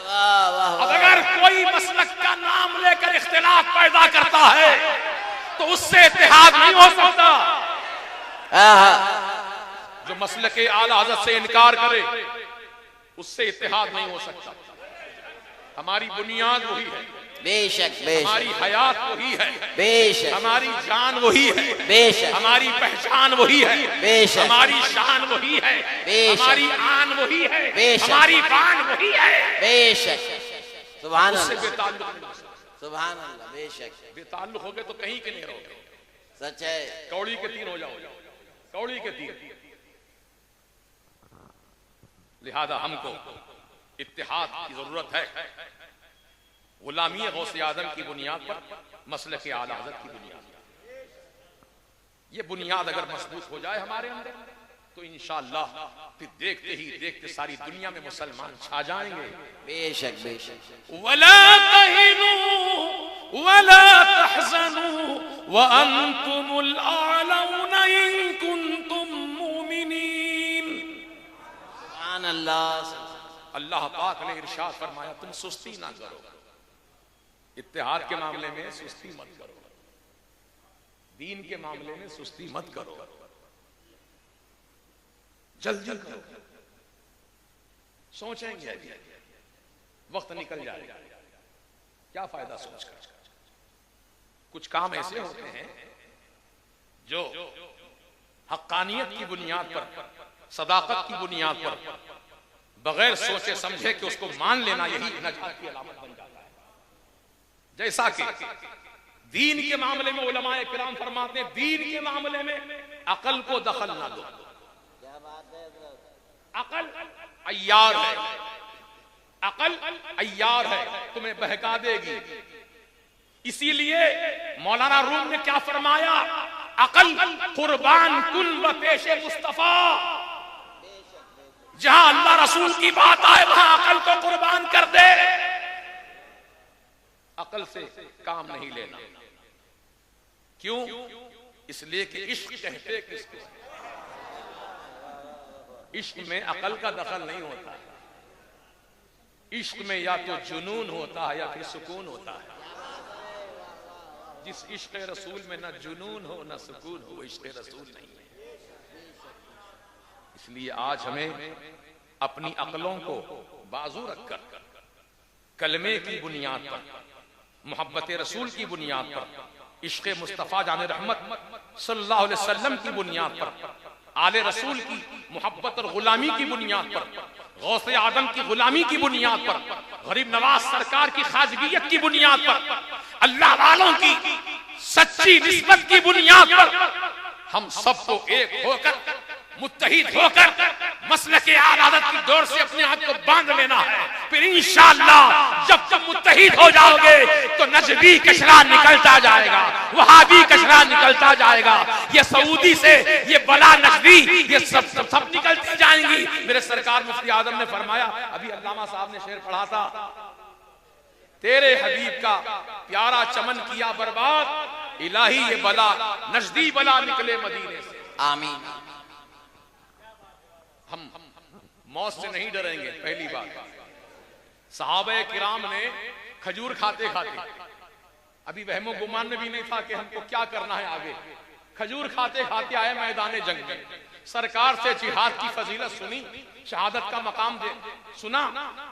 वाह वाह, अब अगर कोई मसलक का नाम लेकर इख्तिलाफ पैदा करता है तो उससे इत्तेहाद नहीं हो सकता। जो मसलक आला हज़रत से इनकार करे उससे इत्तेहाद नहीं हो सकता। हमारी बुनियाद वही है, बेशक बेशक, हमारी हयात वही है, बेशक हमारी जान वही है, बेशक, हमारी पहचान वही है, बेशक, हमारी शान वही है, बेशक, हमारी आन वही है, बेशक, हमारी बान वही है। बेशक, सुभान उससे अल्लाह, बेताल्लुक नहीं हो सकता। सुभान अल्लाह, बेशक बेताल्लुक हो गए तो कहीं के नहीं रहोगे। सच है। कौड़ी के तीन हो जाओ, कौड़ी के तीन। लिहाजा हमको इत्तेहाद की जरूरत है, गुलामी गौसे आदम की बुनियाद पर, मसलक आला हज़रत की बुनियाद पर। ये बुनियाद अगर मजबूत हो जाए हमारे अंदर तो इंशाअल्लाह फिर देखते ही देखते सारी दुनिया में मुसलमान छा जाएंगे। बेशक बेशक, वला तहिनु वला तहज़नु व अंतुमुल आलौना इन कुंतुम मुमिनीन। सुभान अल्लाह, अल्लाह पाक ने इरशाद फरमाया, तुम सुस्ती ना करो, इत्तेहाद के मामले में सुस्ती मत करो, दीन के मामले में सुस्ती मत करो, जल्दी करो। सोचेंगे वक्त निकल जाएगा, क्या फायदा सोचकर। कुछ काम ऐसे होते हैं जो हक्कानियत की बुनियाद पर, सदाकत की बुनियाद पर, बगैर सोचे समझे कि उसको मान लेना, यही नजात की अलामत बन जाता है। जैसा कि दीन के मामले में उलमाए किराम फरमाते हैं, दीन के मामले में अकल को दखल ना दो। अकल अय्यार है, अकल अय्यार है, तुम्हें बहका देगी। इसीलिए मौलाना रूम ने क्या फरमाया, अकल कुर्बान कुन व पेशे मुस्तफा। जहां अल्लाह रसूल की बात आए वहां अकल को कुर्बान कर दे। अकल से काम नहीं लेना। क्यों? इसलिए कि इश्क कहते किसको? इश्क में अकल का दखल नहीं होता। इश्क में या तो जुनून होता है या फिर सुकून होता है। जिस इश्क रसूल में ना जुनून हो ना सुकून हो, वो इश्क रसूल नहीं है। इसलिए आज हमें अपनी अकलों को बाजू रखकर कलमे की बुनियाद पर, मोहब्बत रसूल की बुनियाद पर, इश्क मुस्तफ़ा जान रहमत सल्लल्लाहु अलैहि वसल्लम की बुनियाद पर, आले रसूल की मोहब्बत और गुलामी की बुनियाद पर गौसे आदम की गुलामी की बुनियाद पर, गरीब नवाज सरकार की खाजगियत की बुनियाद पर, अल्लाह वालों की सच्ची निस्बत की बुनियाद पर हम सबको एक होकर, मुत्तहिद होकर मसलके आबादत की दौर से अपने आप को बांध लेना है। फिर इंशाअल्लाह जब तुम मुत्तहिद हो जाओगे तो नजदी कचरा निकलता जाएगा, वहाबी कचरा निकलता जाएगा, ये सऊदी से ये बला नजदी ये सब निकलती जाएंगी। मेरे सरकार मुफ्ती आजम ने फरमाया, अभी अल्लामा साहब ने शेर पढ़ा था, तेरे हबीब का प्यारा चमन किया बर्बाद, इलाही ये बला नजदी बला निकले मदीने से। आमीन। हम मौत से नहीं डरेंगे। पहली बात, सहाबे किराम ने खजूर खाते खाते, अभी वहमो गुमान में भी नहीं था कि हमको क्या करना है आगे, खजूर खाते खाते आए मैदान जंग में, सरकार से जिहाद की फजीलत सुनी, शहादत का मकाम दे सुना,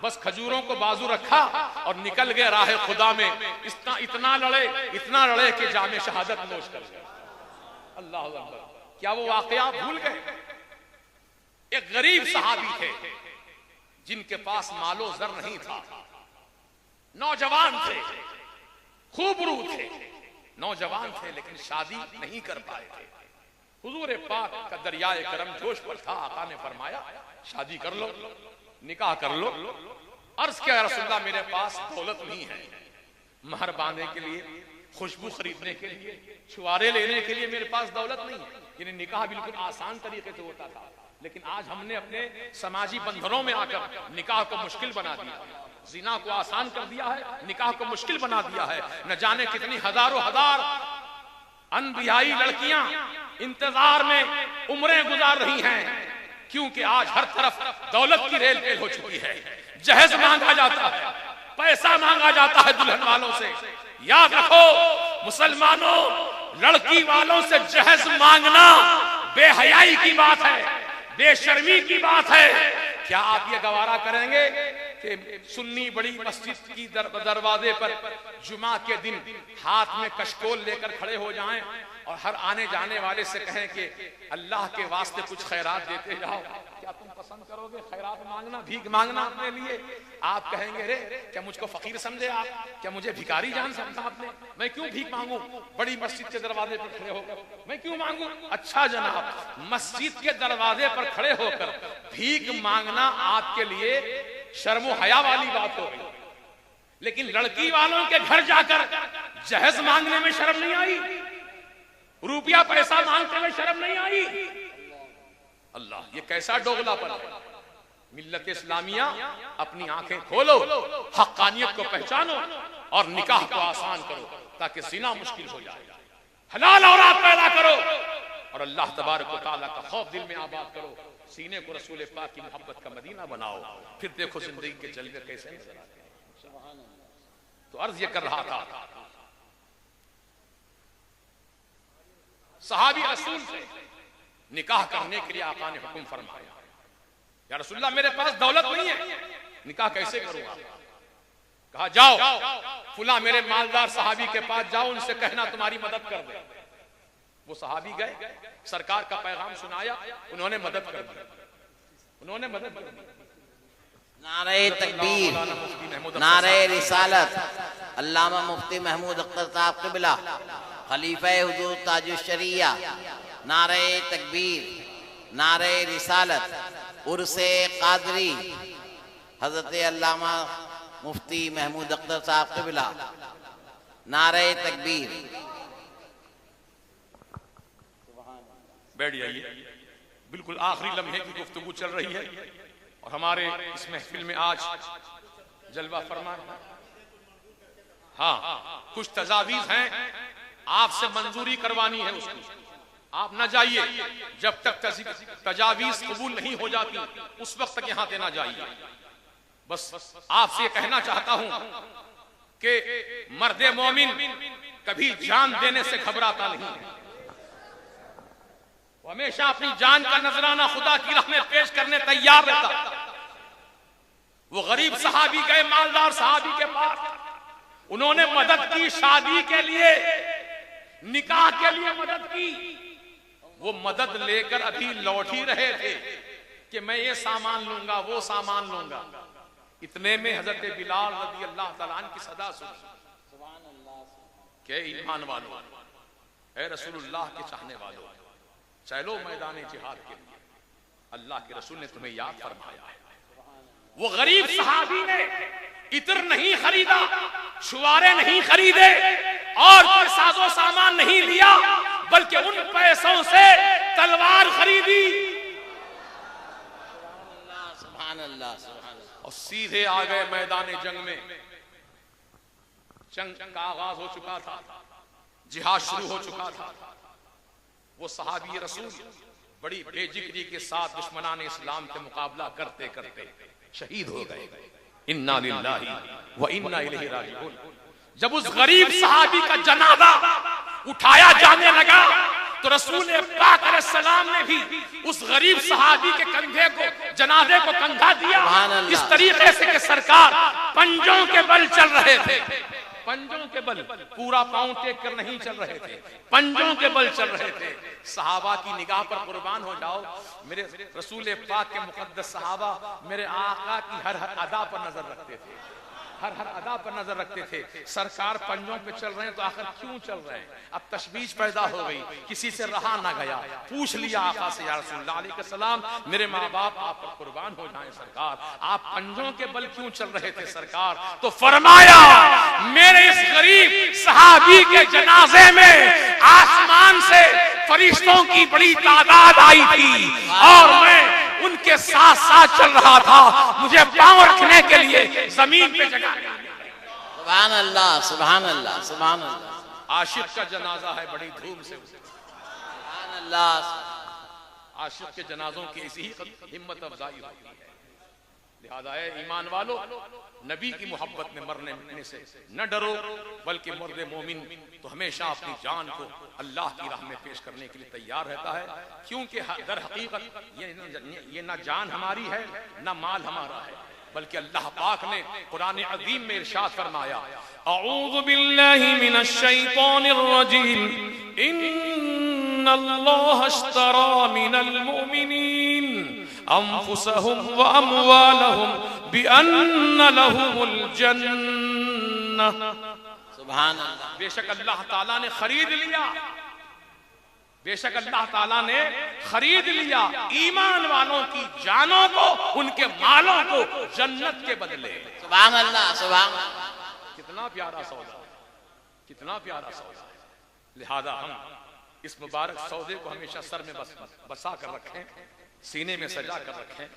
बस खजूरों को बाजू रखा और निकल गए राह खुदा में। इतना लड़े कि जामे शहादत नोश कर गए। अल्लाह अकबर। क्या वो वाकया भूल गए? एक गरीब सहाबी थे जिनके पास मालो जर नहीं था, नौजवान थे, खूबरू थे, नौजवान थे, लेकिन शादी नहीं कर पाए थे। हुजूर पाक का दरियाए करम जोश पर था। आका ने फरमाया, शादी कर लो, निकाह कर लो। अर्ज किया, रसूलुल्लाह मेरे पास दौलत नहीं है, महर बांधने के लिए, खुशबू खरीदने के लिए, छुआरे लेने के लिए मेरे पास दौलत नहीं है। यानी निकाह बिल्कुल आसान तरीके से होता था, लेकिन आज हमने अपने समाजी बंधनों में आकर निकाह को मुश्किल बना दिया, जिना को आसान कर दिया है, निकाह को मुश्किल बना दिया है। न जाने कितनी हजारों हजार अनबियाई लड़कियां इंतजार में उम्रें गुजार रही हैं, क्योंकि आज हर तरफ दौलत की रेल पेल हो चुकी है। जहेज मांगा जाता है, पैसा मांगा जाता है दुल्हन वालों से। याद रखो मुसलमानों, लड़की वालों से जहेज मांगना बेहयाई की बात है, बेशर्मी की बात है। क्या आप ये गवारा करेंगे कि सुन्नी बड़ी मस्जिद की दरवाजे पर जुमा के दिन हाथ में कशकोल लेकर खड़े हो जाएं और हर आने जाने वाले से कहें कि अल्लाह के वास्ते कुछ खैरात देते जाओ? क्या तुम पसंद करोगे खैरात मांगना, भीख मांगना अपने लिए? आप कहेंगे, रे क्या मुझको फकीर समझे आप? क्या मुझे भिखारी जान समझा आपने? मैं क्यों भीख मांगू बड़ी मस्जिद के दरवाजे पर खड़े होकर? मैं क्यों मांगू? अच्छा जनाब, मस्जिद के दरवाजे पर खड़े होकर भीख मांगना आपके लिए शर्मो हया वाली बात हो गई, लेकिन लड़की वालों के घर जाकर जहेज मांगने में शर्म नहीं आई? रुपया पैसा मांगते हुए शर्म नहीं आई? अल्लाह, ये कैसा डोगलापन है। मिल्लत इस्लामिया, अपनी आंखें खोलो, हक्कानियत को पहचानो और निकाह को आसान करो ताकि जिना मुश्किल हो जाए। हलाल औलाद पैदा करो और अल्लाह तबारक व तआला का खौफ दिल में आबाद करो। सीने को रसूल पाक की मोहब्बत का मदीना बनाओ, फिर देखो जिंदगी के जलवे कैसे नजर आते हैं। तो अर्ज ये कर रहा था, सहाबी रसूल से निकाह करने के लिए आका ने हुक्म फरमाया, या रसूलल्लाह मेरे पास दौलत नहीं है, निकाह कैसे करूंगा? कहा जाओ फुला मेरे मालदार सहाबी के पास जाओ, उनसे कहना तुम्हारी मदद कर दे। वो सहाबी गए, सरकार का पैगाम सुनाया, उन्होंने मदद कर दी, उन्होंने मदद कर दी। नारे तकबीर, नारे रिसालत, अल्लामा मुफ्ती महमूद अख्तर साहब क़िबला, खलीफा हुजूर ताजुश शरिया, नारे तकबीर, नारे रिसालत, उर्से कादरी, हजरत अल्लामा मुफ्ती महमूद अख्तर साहब क़िबला, नारे तकबीर। बैठ जाइए, बिल्कुल आखिरी लम्हे की गुफ्तगू चल रही है और हमारे इस महफिल में आज जलवा फरमा है। हाँ, कुछ तजावीज हैं, आपसे मंजूरी करवानी है उसकी। आप न जाइए जब तक तजावीज कबूल नहीं हो जाती, उस वक्त तक यहां देना जाइए। बस आपसे कहना चाहता हूं कि मर्दे मोमिन कभी जान देने से घबराता नहीं है, हमेशा अपनी जान का नजराना खुदा की राह में पेश करने तैयार रहता। वो गरीब सहाबी गए मालदार सहाबी के पास, उन्होंने मदद की, शादी के लिए, निकाह के लिए मदद की। वो मदद लेकर अभी लौट ही रहे थे कि मैं ये सामान लूंगा, वो सामान लूंगा। इतने में हजरत बिलाल रज़ी अल्लाह तआला अन्हु की सदा सुनी, के ईमान वालों, ऐ रसूलुल्लाह के चाहने वालों, चलो मैदान जिहाद के लिए, अल्लाह के रसूल ने तुम्हें याद फरमाया है। वो गरीब सहाबी ने इत्र नहीं खरीदा, छुआरे नहीं खरीदे और कोई साजो सामान नहीं लिया, बल्कि उन पैसों से तलवार खरीदी। सुभान अल्लाह, सुभान अल्लाह। और सीधे आ गए मैदान जंग में। जंग का आगाज हो चुका था, जिहाद शुरू हो चुका था। वो सहाबी रसूल बड़ी बेजिक्री के साथ दुश्मनान इस्लाम के मुकाबला करते करते शहीद हो गए। इन्ना लिल्लाहि व इन्ना इलैहि राजिऊन। जब उस गरीब सहाबी का जनाजा उठाया जाने लगा तो रसूल पाक अलैहिस्सलाम ने भी उस गरीब सहाबी के कंधे को, जनाजे को कंधा दिया इस तरीके से कि सरकार पंजों के बल चल रहे थे, पंजों के बल, पूरा पांव टेक कर नहीं चल रहे थे, पंजों के बल चल रहे थे। सहाबा की निगाह पर कुर्बान हो जाओ, मेरे रसूल पाक के मुकद्दस सहाबा मेरे आका की हर हर अदा पर नजर रखते थे, हर हर अदा पर नजर रखते थे। सरकार पंजों पे चल रहे हैं तो आखिर क्यों चल रहे हैं? अब तशवीश पैदा हो गई, किसी से रहा ना गया, पूछ लिया आका से, या रसूलुल्लाह अलैहि सलाम मेरे माँ बाप आप पर कुर्बान हो जाएं सरकार, आप पंजों के बल क्यों चल रहे थे सरकार? तो फरमाया मेरे इस गरीब सहाबी के जनाजे में आसमान से फरिश्तों की बड़ी तादाद आई थी और मैं उनके साथ साथ चल रहा था, मुझे पांव रखने के लिए जमीन पे जगह। सुभान अल्लाह, सुभान अल्लाह, सुभान अल्लाह। आशिक का जनाजा है, बड़ी धूम से सुभान अल्लाह। आशिक के जनाजों की इसी ही हिम्मत अफजाई होती है। लिहाजा है ईमान वालों, नबी की मोहब्बत में मरने मिटने से न डरो, बल्कि मर्द मोमिन तो हमेशा अपनी जान को अल्लाह की राह में पेश करने के लिए तैयार रहता है, क्योंकि दर हकीकत ये न जान हमारी है न माल हमारा है, बल्कि अल्लाह पाक ने कुरान अज़ीम में इरशाद फरमाया, अऊज़ु बिल्लाहि मिनश शैतानिर रजीम, इन्नल्लाह अश्तरा मिनल मुमिनीन अनफुसहुम व अमवालहुम बिअन्न लहुमुल जन्नह। सुभान अल्लाह। बेशक अल्लाह ताला ने खरीद लिया, बेशक अल्लाह ताला ने खरीद लिया ईमान वालों की जानों को, उनके मालों को जन्नत के बदले। सुभान अल्लाह, सुभान अल्लाह। कितना प्यारा सौदा, कितना प्यारा सौदा। लिहाजा हम इस मुबारक सौदे को हमेशा सर में बसा कर रखें, सीने में सजा कर रखें।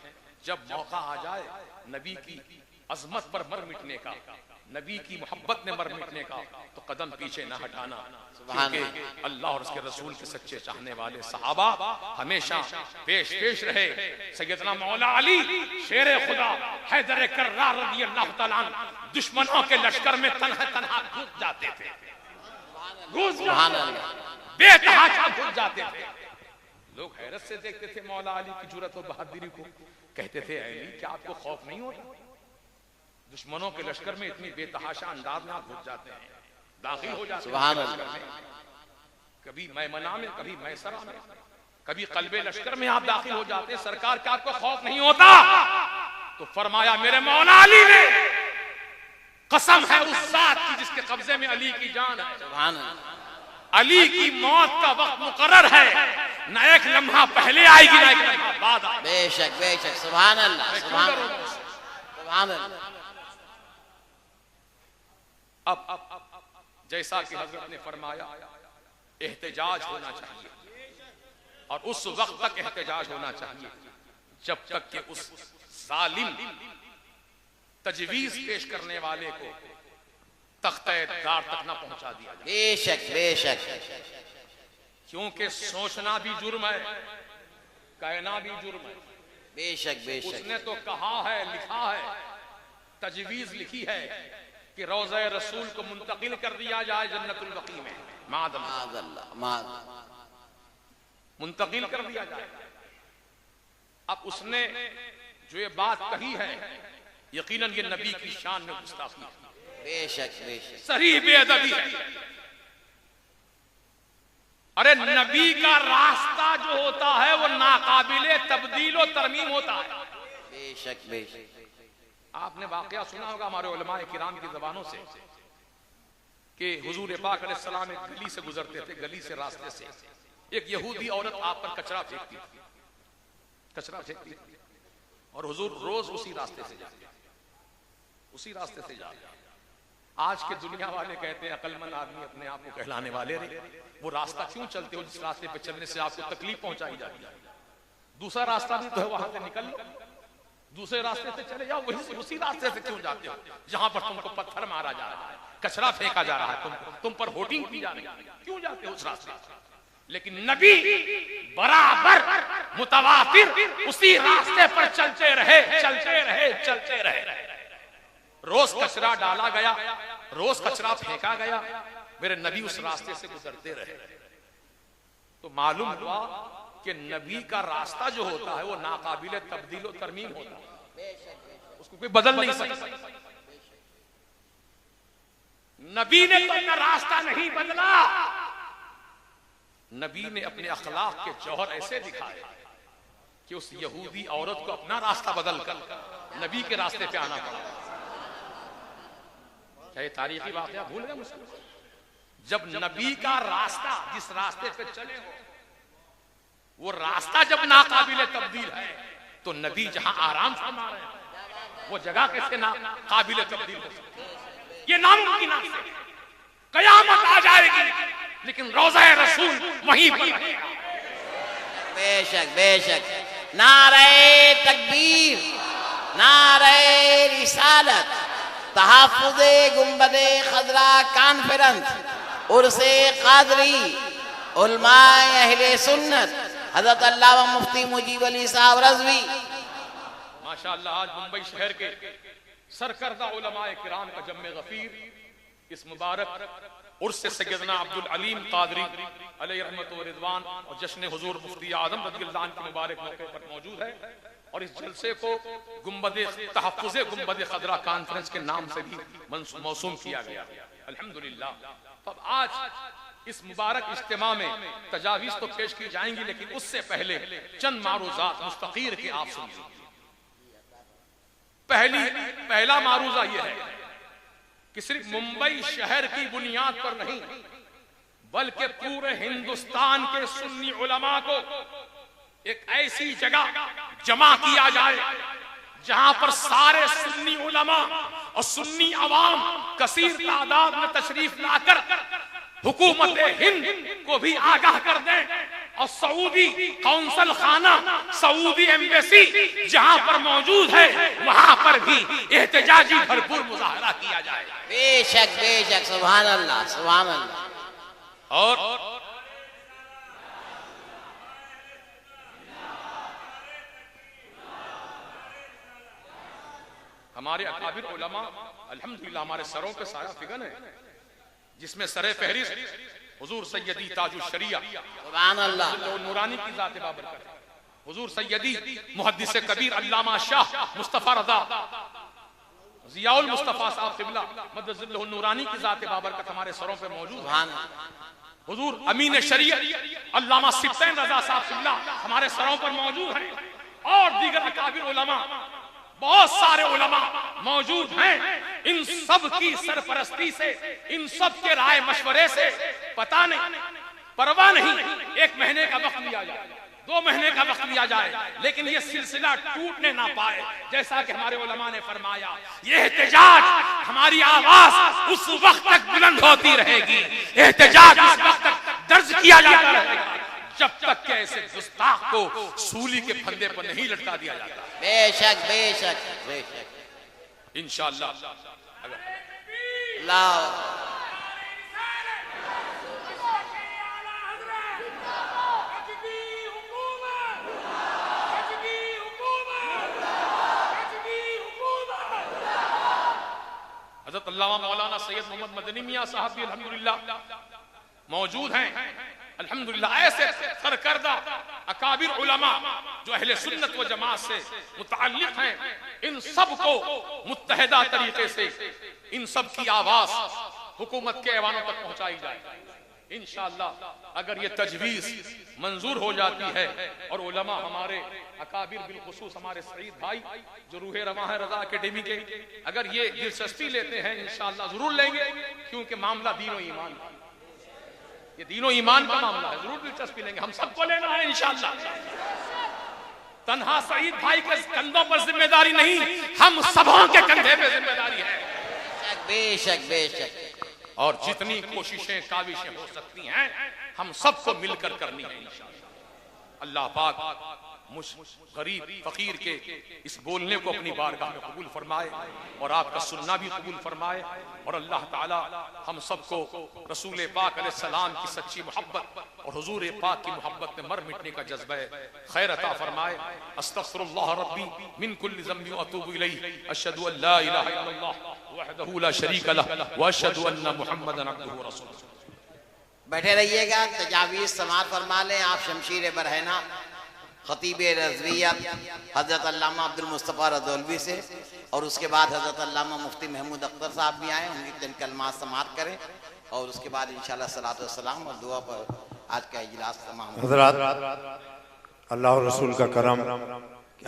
जब मौका आ जाए नबी की अजमत पर मर मिटने का, नबी की मोहब्बत में मर मिटने का, तो कदम पीछे न हटाना, क्योंकि अल्लाह और उसके रसूल के सच्चे चाहने वाले सहाबा हमेशा पेश पेश रहे। सैयदना मौला अली शेर खुदा हैदर कर्रार रज़ी अल्लाह तआला अन्हु दुश्मनों के लश्कर में तन्हा तन्हा घुस जाते थे, बेतहाशा घुस जाते थे। लोग हैरत से देखते थे मौला अली की जुर्रत और बहादुरी को, कहते थे अली क्या आपको खौफ नहीं होता? दुश्मनों के लश्कर में इतनी बेतहाशा अंदाज में आप घुस जाते हैं, दाखिल हो जाते हैं, कभी मैमना में, कभी मैसरा में, कभी कल्बे लश्कर में आप दाखिल हो जाते हैं। सरकार क्या आपको खौफ नहीं होता? तो फरमाया मेरे मौला अली ने, कसम है उस जात की जिसके कब्जे में अली की जान है, सुभान अल्लाह। अली की मौत का वक्त मुकर्रर है, न एक लम्हा पहले आएगी न एक लम्हा बाद आएगी। बेशक बेशक, सुभान अल्लाह, सुभान अल्लाह, सुभान अल्लाह। अब जैसा कि हजरत ने फरमाया एहतजाज होना चाहिए, और उस वक्त तक एहतजाज होना चाहिए जब तक कि उस जालिम तजवीज पेश करने वाले को तख्ते-ए-दार तक न पहुंचा दिया जाए। बेशक बेशक, क्योंकि सोचना भी जुर्म है, कहना भी जुर्म है। बेशक बेशक। उसने तो कहा है, लिखा है, तजवीज लिखी है कि रोज़े रसूल को मुंतकिल कर दिया जाए जन्नतुल बकी में, मुंतकिल कर दिया जाए। अब उसने जो ये बात कही है, यकीनन ये नबी की शान में गुस्ताखी है, बेशक बेशक, सही बेअदबी है। अरे नबी का रास्ता जो होता है वो नाकाबिले तब्दील और तरमीम होता है। बेशक बेशक। आपने वाकया सुना होगा हमारे उलमाए किराम की जबानों से कि हुजूर पाक अलैहिस्सलाम एक गली से गुजरते थे, गली से रास्ते से एक यहूदी औरत आप पर कचरा फेंकती थी और हुजूर रोज उसी रास्ते से जाते, उसी रास्ते से जाते। आज के दुनिया वाले कहते हैं अकलमंद आदमी अपने आप को कहलाने वाले रे, वो रास्ता क्यों चलते हो जिस रास्ते पे चलने से आपको तकलीफ पहुंचाई जाती है? दूसरा रास्ता भी तो है, वहां से निकल लो, दूसरे रास्ते से चले जाओ। वही उसी रास्ते से क्यों जाते हो जहां पर तुमको पत्थर मारा जा रहा है, कचरा फेंका जा रहा है, तुम पर होटिंग की जा रही है, क्यों जाते हो उस रास्ते से? लेकिन नबी बराबर मुतवातिर उसी रास्ते पर चलते रहे। रोज कचरा डाला गया, रोज कचरा फेंका गया, मेरे नबी उस रास्ते से गुजरते रहे। तो मालूम हुआ कि नबी का रास्ता जो होता है वो नाकाबिले तब्दील और तरमीम होता है, उसको कोई बदल नहीं सकता। नबी ने तो अपना रास्ता नहीं बदला, नबी ने अपने अखलाक के जौहर ऐसे दिखाए कि उस यहूदी औरत को अपना रास्ता बदल कर नबी के रास्ते पे आना पड़ा। क्या ये तारीखी वाकया भूल गए मुसलमान? जब नबी का रास्ता जिस रास्ते पे चले हो वो रास्ता जब नाकाबिले तब्दील है तो नबी जहां आराम फरमा रहे हैं वो जगह कैसे नाकाबिले तब्दील हो सकती है? ये नामुमकिन है। कयामत आ जाएगी लेकिन रोज़ा रसूल वहीं पर रहेगा। बेशक बेशक। नारे तकबीर, नारे रिसालत, तहफ़्फ़ुज़े गुंबदे खज़रा कॉन्फ्रेंस, उर्से क़ादरी, उलमाए अहले सुन्नत, हज़रत अल्लामा मुफ्ती मुजीब अली साहब रज़वी। माशाअल्लाह आज मुंबई शहर के सरकर्दा उलमाए किराम का जम्मे गफीर इस मुबारक उर्से सैयदना अब्दुल अलीम क़ादरी अलैहि रहमत व रिज़वान और जश्न हुजूर मुफ्ती आज़म रज़ियल्लाहु अन्हु के मुबारक मौके पर मौजूद है। और इस जलसे को गुंबदे तहफ़्फ़ुज़े गुंबदे खदरा कॉन्फ्रेंस के नाम से भी मौसूम किया गया। अल्हम्दुलिल्लाह। तो आज इस मुबारक इज्तिमा में तजावीज़ तो पेश की जाएंगी, लेकिन उससे पहले चंद मारूज़ात मुस्तक़ीर के आप सुनिए। पहला मारूज़ा यह है कि सिर्फ मुंबई शहर की बुनियाद पर नहीं बल्कि पूरे हिंदुस्तान के सुन्नी उलमा को एक ऐसी जगह जमा किया जाए जहां पर सारे सुन्नी उलमा और सुन्नी अवाम कसीर तादाद में तशरीफ लाकर हुकूमत हिंद को भी आगाह कर दें और सऊदी कौंसल खाना, सऊदी एम्बेसी जहां पर मौजूद है वहां पर भी एहतजाजी भरपूर मुजाहरा किया जाए। बेशक बेशक। सुभान अल्लाह सुभान अल्लाह। और हमारे अकाबिर उलमा अल्हम्दुलिल्लाह हमारे सरों पे साया फिगन है, जिसमें सरे फहरिस्त हुजूर सैयदी ताजुल शरिया सुभान अल्लाह नूरानी की जात बाबरकत, हुजूर सैयदी मुहद्दिस कबीर अल्लामा शाह मुस्तफा रज़ा ज़ियाउल मुस्तफा साहब क़िबला मद्दज़िल्लहु नूरानी की जात बाबरकत हमारे सरों पे मौजूद है। हुजूर अमीन शरीयत अल्लामा सिब्तैन रज़ा साहब क़िबला हमारे सरों पर मौजूद हैं और दीगर अकाबिर उलमा, बहुत सारे उलमा मौजूद हैं। इन सब की सरपरस्ती से, इन सब के राय मशवरे से पता नहीं, परवाह नहीं, 1 महीने का वक्त लिया जाए, 2 महीने का वक्त लिया जाए, लेकिन ये सिलसिला टूटने ना पाए। जैसा कि हमारे उलमा ने फरमाया, ये एहतजाज, हमारी आवाज उस वक्त तक बुलंद होती रहेगी, एहतजाज उस वक्त तक दर्ज किया जाता रहेगा जब तक के ऐसे गुस्ताख को सूली के फंदे पर नहीं लटका दिया जाता। बेशक बेशक बेशक। इंशाअल्लाह हज़रत अल्लामा मौलाना सैयद मोहम्मद मदनी मियां साहब भी अल्हम्दुलिल्लाह मौजूद हैं। अल्हम्दुलिल्लाह ऐसे सरकर्दा अकाबिर उलमा जो अहले सुन्नत व जमात से मुतअल्लिक़ हैं, इन सब को मुत्तहिदा तरीके से इन सब की आवाज हुकूमत के ऐवानों तक पहुंचाई जाए। इंशाअल्लाह अगर ये तजवीज मंजूर हो जाती है और उलमा हमारे अकाबिर बिलखुसूस हमारे सईद भाई जो रूहे रवा है रजा एकेडमी के, अगर ये दिलचस्पी लेते हैं इंशाअल्लाह जरूर लेंगे, क्योंकि मामला दीनो ईमान, ये दीनो ईमान का मामला है, जरूर दिलचस्पी लेंगे, हम सबको लेना है इंशाअल्लाह। तन्हा सईद भाई के कंधों पर जिम्मेदारी नहीं, हम सबों के कंधे पे जिम्मेदारी है। बेशक बेशक। और जितनी कोशिशें काविशें हो सकती हैं हम सबको मिलकर करनी है इंशाअल्लाह। अल्लाह पाक मुझ गरीब फकीर के इस बोलने को अपनी बारगाह में कबूल फरमाए और आपका सुनना भी कबूल फरमाए, और अल्लाह ताला हम सबको रसूल पाक अलैहिस्सलाम की सच्ची मोहब्बत और हुजूर पाक की मोहब्बत में मर मिटने का जज्बा खैर अता फरमाए। अस्तगफिरुल्लाह रब्बी मिन कुल्लि ज़ंबि व अतूबु इलैहि, अशहदु अन ला इलाहा इल्लल्लाह वहदहु ला शरीक लह व अशहदु अन्न मुहम्मदन अब्दुहु व रसूलुहु। बैठे रहिएगा, तजावीज़ समाअत फरमा लें आप शमशीर बरहना खतीब रज़वियत हज़रत अल्लामा अब्दुल मुस्तफ़ा रज़ौलवी से, और उसके बाद हज़रत अल्लामा मुफ्ती महमूद अख्तर साहब भी आए, उनकी तीन कलमात समाअत करें और उसके बाद इंशाअल्लाह सलातो वस्सलाम और दुआ पर आज का इजलास तमाम। हज़रात, अल्लाह और रसूल का करम,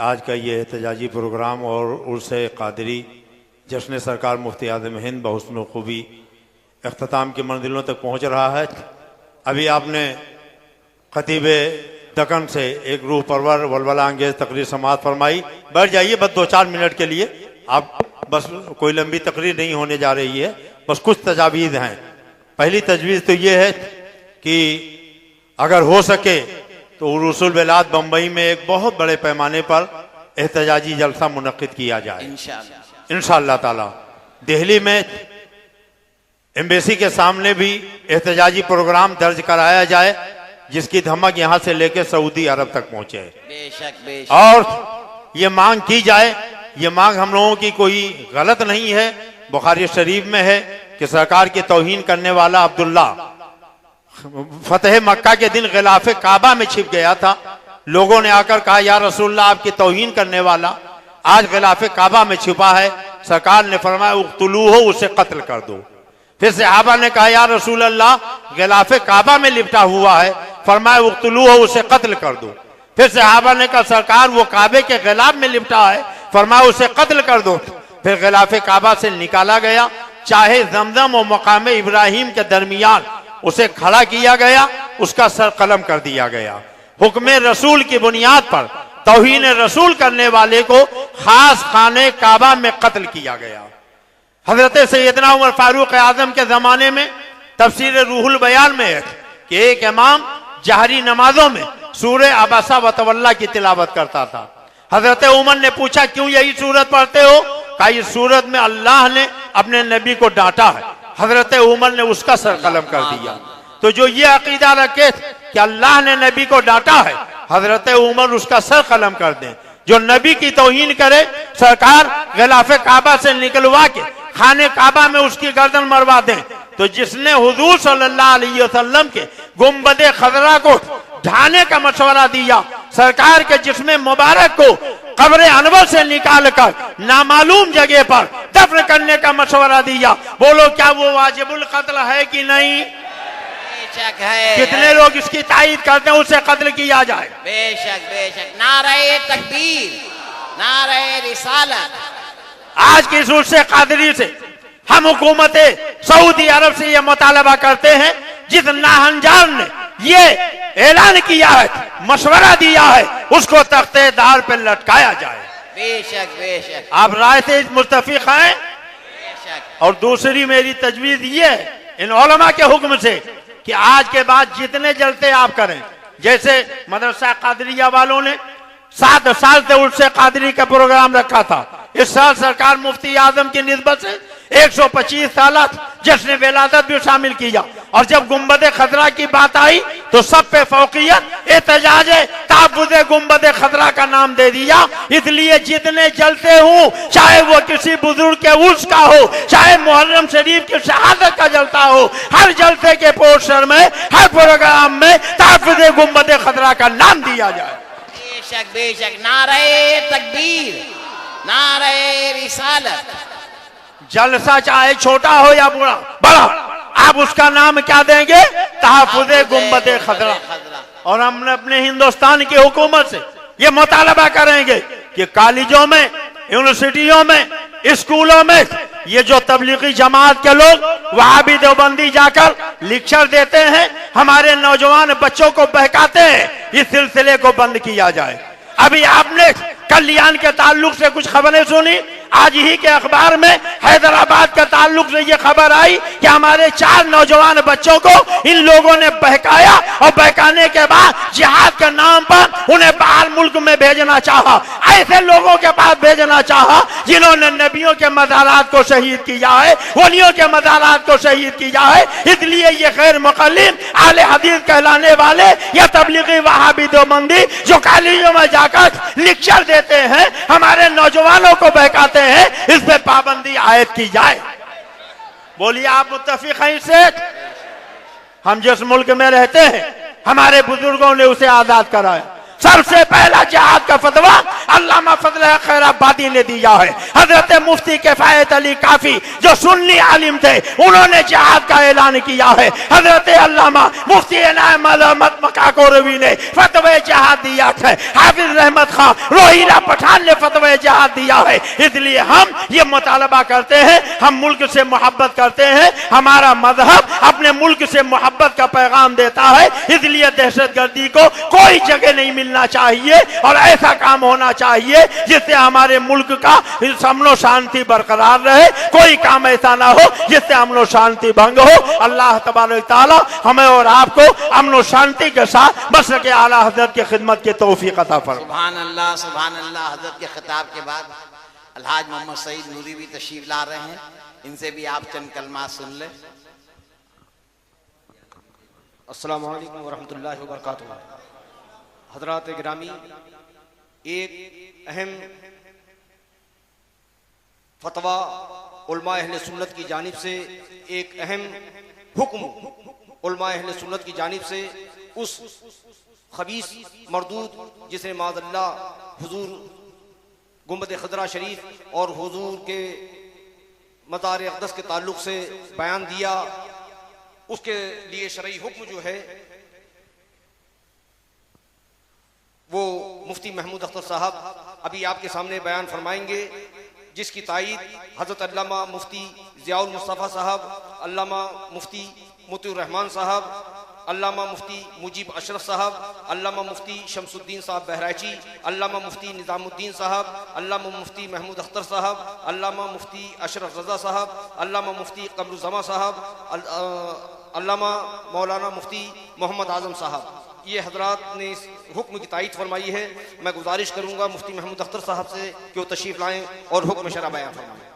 आज का ये एहतजाजी प्रोग्राम और उर्से क़ादरी जश्न सरकार मुफ्ती आज़म हिंद बहुस्न खूबी अख्ताम की मंजिलों तक पहुँच रहा है। अभी आपने खतीब दकन से एक रूह परवर वलवला अंगेज तकरीर समाअत फरमाई। बैठ जाइए बस 2-4 मिनट के लिए, आप बस कोई लंबी तकरीर नहीं होने जा रही है, बस कुछ तजावीज़ हैं। पहली तजवीज़ तो ये है कि अगर हो सके तो उरूसुल बिलाद बम्बई में एक बहुत बड़े पैमाने पर एहतजाजी जलसा मुनक्किद किया जाए इंशाअल्लाह ताला। दिल्ली में एम्बेसी के सामने भी एहतजाजी प्रोग्राम दर्ज कराया जाए जिसकी धमक यहाँ से लेकर सऊदी अरब तक पहुंचे। बेशक बेशक। और ये मांग की जाए, ये मांग हम लोगों की कोई गलत नहीं है, बुखारी शरीफ में है कि सरकार की तौहीन करने वाला अब्दुल्ला फतेह मक्का के दिन गिलाफे काबा में छिप गया था। लोगों ने आकर कहा या रसूलल्लाह आपकी तौहीन करने वाला आज गिलाफे काबा में छिपा है। सरकार ने फरमाया उक़्तुलूहु, उसे कत्ल कर दो। फिर सहाबा ने कहा या रसूल अल्लाह गिलाफे काबा में लिपटा हुआ है, फरमाया उक़्तुलूहु, उसे कत्ल कर दो। फिर सहाबा ने कहा सरकार वो काबे के गिलाफ में लिपटा है, फरमाया उसे कत्ल कर दो। फिर गिलाफे काबा से निकाला गया, चाहे जमजम और मकाम इब्राहिम के दरमियान उसे खड़ा किया गया, उसका सर कलम कर दिया गया। हुक्म रसूल की बुनियाद पर तौहीन रसूल करने वाले को खास खाने काबा में कत्ल किया गया। हजरत सैयदना उमर फारूक आजम के जमाने में तफसीर रूहुल बयान में है कि एक इमाम जहरी नमाजों में सूरह अबसा व तवल्ला की तिलावत करता था। हजरत उमर ने पूछा क्यों यही सूरत पढ़ते हो? कहा इस सूरत में अल्लाह ने अपने नबी को डांटा है। हजरत उमर ने उसका सर कलम कर दिया। तो जो ये अकीदा रखे कि अल्लाह ने नबी को डांटा है, हजरत उमर उसका सर कलम कर दें। जो नबी की तौहीन करे, सरकार गिलाफे काबा से निकलवा के खाने काबा में उसकी गर्दन मरवा दें। तो जिसने हुजूर सल्लल्लाहु अलैहि वसल्लम के गुंबदे खजरा को ढाने का मशवरा दिया, सरकार के जिस्म मुबारक को कब्र अनवर से निकाल कर नामालूम जगह पर दफन करने का मशवरा दिया, बोलो क्या वो वाजिबुल कत्ल है कि नहीं? बेशक है। कितने लोग इसकी तायीद करते हैं उसे कत्ल किया जाए? बेशक बेशक। नारे तकबीर, नारे रिसालत। आज की सूरत से कादरी से हम हुकूमत सऊदी अरब से यह मुतालबा करते हैं, जिस नाहंजार ने ये ऐलान किया है, मशवरा दिया है, उसको तख्तेदार पे लटकाया जाए। बेशक बेशक। आप राय से मुत्तफिक हैं? बेशक। और दूसरी मेरी तजवीज ये है इन उलमा के हुक्म से कि आज के बाद जितने जलते आप करें, जैसे मदरसा कादरिया वालों ने 7 साल से उर्से कादरी का प्रोग्राम रखा था, इस साल सरकार मुफ्ती आजम की निस्बत से 125 साल जश्न विलादत भी शामिल किया। और जब गुंबदे खतरा की बात आई तो सब पे फौकियत एहतजाज ताबुदे गुंबदे खतरा का नाम दे दिया। इसलिए जितने जलते हूँ, चाहे वो किसी बुजुर्ग के उर्स का हो, चाहे मुहर्रम शरीफ की शहादत का जलता हो, हर जलते के पोस्टर में, हर प्रोग्राम में ताबुदे गुंबदे खतरा का नाम दिया जाए। बेशक बेशक। नारे तकबीर, नारे रिसालत। जलसा चाहे छोटा हो या बड़ा, आप उसका नाम क्या देंगे? तहफ़्फ़ुज़े गुंबदे खज़रा। और हमने अपने हिंदुस्तान की हुकूमत से ये मुतालबा करेंगे कि कॉलेजों में, यूनिवर्सिटियों में, स्कूलों में ये जो तबलीगी जमात के लोग वहाबी देवबंदी जाकर लेक्चर देते हैं, हमारे नौजवान बच्चों को बहकाते हैं, इस सिलसिले को बंद किया जाए। अभी आपने कल्याण के ताल्लुक से कुछ खबरें सुनी, आज ही के अखबार में हैदराबाद के ताल्लुक से ये खबर आई कि हमारे 4 नौजवान बच्चों को इन लोगों ने बहकाया और बहकाने के बाद जिहाद के नाम पर उन्हें बाहर मुल्क में भेजना चाहा। ऐसे लोगों के पास भेजना चाहा जिन्होंने नबियों के मज़ारात को शहीद किया है, वलियों के मज़ारात को शहीद किया है। इसलिए ये गैर मुक़ल्लिद आले हदीस कहलाने वाले या तबलीगी वहाबी देवबंदी जो कॉलेजों में जाकर लेक्चर देते हैं, हमारे नौजवानों को बहकाते हैं, इस पे पाबंदी आयद की जाए। बोलिए आप मुत्तफिक हैं इससे? हम जिस मुल्क में रहते हैं हमारे बुजुर्गों ने उसे आजाद कराया। सबसे पहला जिहाद का फतवा अल्लामा फजल खैराबादी ने दिया है। हजरत मुफ्ती किफायत अली काफी जो सुन्नी आलिम थे, उन्होंने जिहाद का ऐलान किया है। हजरत अल्लामा मुफ्ती इनाम अहमद मकाकोरवी ने फतवा जिहाद दिया है। हाफिज रहमत खां रोहिला पठान ने फतवा जिहाद दिया है। इसलिए हम ये मुतालबा करते हैं, हम मुल्क से मोहब्बत करते हैं, हमारा मजहब अपने मुल्क से मोहब्बत का पैगाम देता है। इसलिए दहशतगर्दी को कोई जगह नहीं मिलना चाहिए और ऐसा काम होना चाहिए जिससे हमारे मुल्क का अमन और शांति बरकरार रहे। कोई काम ऐसा ना हो जिससे अमन और शांति भंग हो। अल्लाह तबारक तआला हमें और आपको अमन और शांति के साथ मसलक आला हज़रत की खिदमत की तौफीक अता फरमाए। सुभान अल्लाह, सुभान अल्लाह। हज़रत के खिताब के बाद अलहाज मोहम्मद सईद नूरी भी तशरीफ ला रहे हैं, इनसे भी आप चंद कलमात सुन ले। अस्सलामु अलैकुम वरहमतुल्लाहि वबरकातुहू। हज़रात गिरामी, एक अहम फतवा उलमा अहले सुन्नत की जानिब से, एक अहम हुक्म उलमा अहले सुन्नत की जानिब से उस खबीस मरदूद जिसने माज़अल्लाह हुजूर गुंबद खज़रा शरीफ और हुजूर के मज़ार अक़दस के ताल्लुक़ से बयान दिया, उसके लिए शरई हुक्म जो है वो मुफ्ती महमूद अख्तर साहब अभी आपके सामने बयान फरमाएंगे, जिसकी तायीद हज़रत अल्लामा मुफ्ती ज़ियाउल मुस्तफ़ा साहब, अल्लामा मुफ्ती मोतीउर रहमान साहब, अल्लामा मुफ्ती मुजीब अशरफ साहब, अल्लामा मुफ्ती शमसुद्दीन साहब बहराइची, अल्लामा मुफ्ती निज़ामुद्दीन साहब, अल्लामा मुफ्ती महमूद अख्तर साहब, अल्लामा मुफ्ती अशरफ रज़ा साहब, अल्लामा मुफ्ती कमरुज़्ज़मा साहब, अल्लामा मौलाना मुफ्ती मोहम्मद आज़म साहब, ये हजरात ने इस हुक्म की तायीद फरमाई है। मैं गुजारिश करूंगा मुफ्ती महमूद अख्तर साहब से कि वो तशरीफ लाएं और हुक्म शरअ बयान फरमाएं।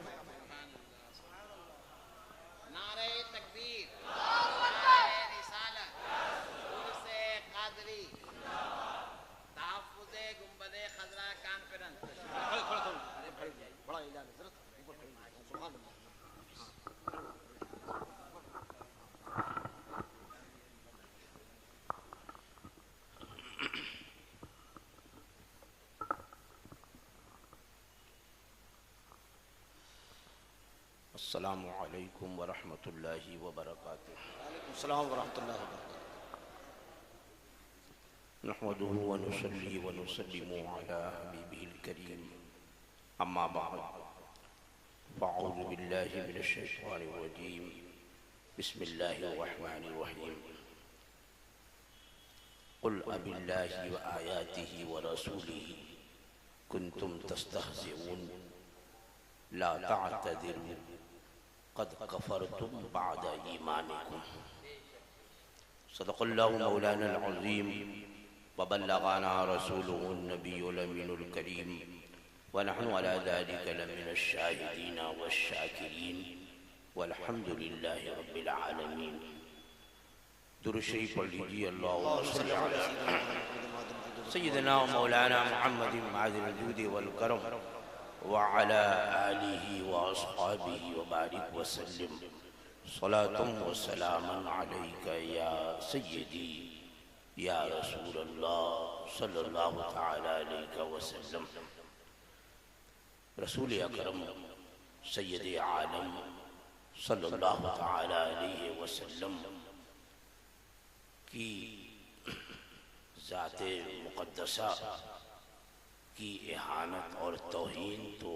अस्सलामु अलैकुम वरहमतुल्लाहि वबरकातुहू। वालेकुम अस्सलाम वरहमतुल्लाहि वबरकातुहू। नहमदुहु व नुसल्ली व नुसल्लिमु अला हबीबिहिल करीम, अम्मा बअद, फ़अऊज़ु बिल्लाहि मिनश शैतानिर रजीम, बिस्मिल्लाहिर रहमानिर रहीम। कुल अबिल्लाहि व आयातिहि व रसूलिहि कुन्तुम तस्तहज़िऊन ला तअतज़िरू क़द कफ़रतुम बअद ईमानिकुम। सदक़ल्लाहु मौलाना अल-अज़ीम व बल्लग़ना रसूलुहुन नबियुल अमीनुल करीम व नहनु अला ज़ालिका लमिनश शाहिदीन वश-शाकिरीन वल्हम्दुलिल्लाहि रब्बिल आलमीन। दुरूद शरीफ पढ़ लीजिए। अल्लाहुम्मा सल्लि अला सय्यिदिना व मौलाना मुहम्मदिन माज़िल जूदि वल करम व अला आलिहि व अस्हाबिहि व बारिक व सल्लिम सलातुम व सलामन अलैका या सय्यदी या रसूलल्लाह सल्लल्लाहु तआला अलैहि वसल्लम। रसूल अकरम सय्यद आलम सल्लल्लाहु तआला अलैहि वसल्लम की ज़ाते मुक़द्दसा की इहानत और तौहीन तो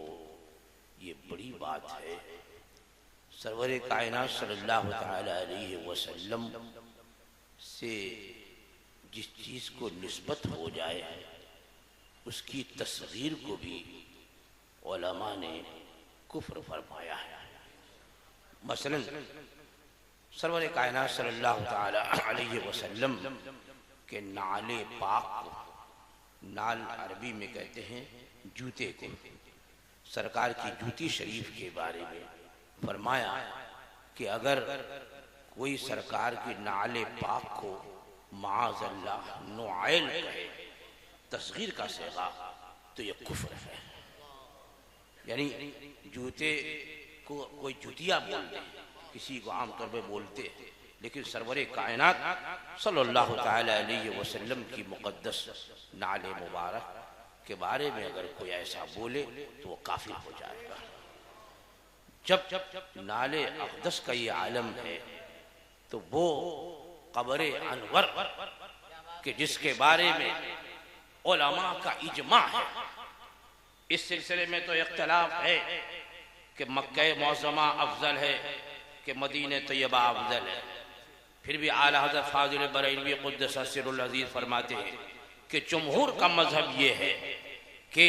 ये बड़ी बात है। सरवरे कायनात सल्लल्लाहु तआला अलैहि वसल्लम से जिस चीज़ को निस्बत हो जाए उसकी तस्गीर को भी उलमा ने कुफ्र फरमाया है। मसलन सरवरे कायनात सल्लल्लाहु तआला अलैहि वसल्लम के नाले पाक को, नाल अरबी में कहते हैं जूते को, सरकार की जूती शरीफ के बारे में फरमाया कि अगर कोई सरकार की नाले पाक को माअज़ल्लाह नुआइल कहे तस्गीर का सेगा तो ये कुफ्र है। यानी जूते को कोई जूतिया बोलते हैं, किसी को आमतौर पे बोलते हैं, लेकिन सरवरे कायनात सल्लल्लाहु तआला अलैहि वसल्लम की मुक़द्दस नाले मुबारक के बारे में अगर कोई ऐसा बोले तो वो काफिर हो जाएगा। जब नाले अक़दस का ये आलम है तो वो क़ब्र अनवर के जिसके बारे में उलमा का इजमा है, इस सिलसिले में तो इख्तिलाफ है कि मक्का मुअज़्ज़मा अफजल है कि मदीने तैयबा अफजल है। फिर भी आला हज़रत फाज़िल बरैलवी क़ुद्दस सिर्रुल अज़ीज़ फरमाते हैं कि जमहूर का मजहब ये है कि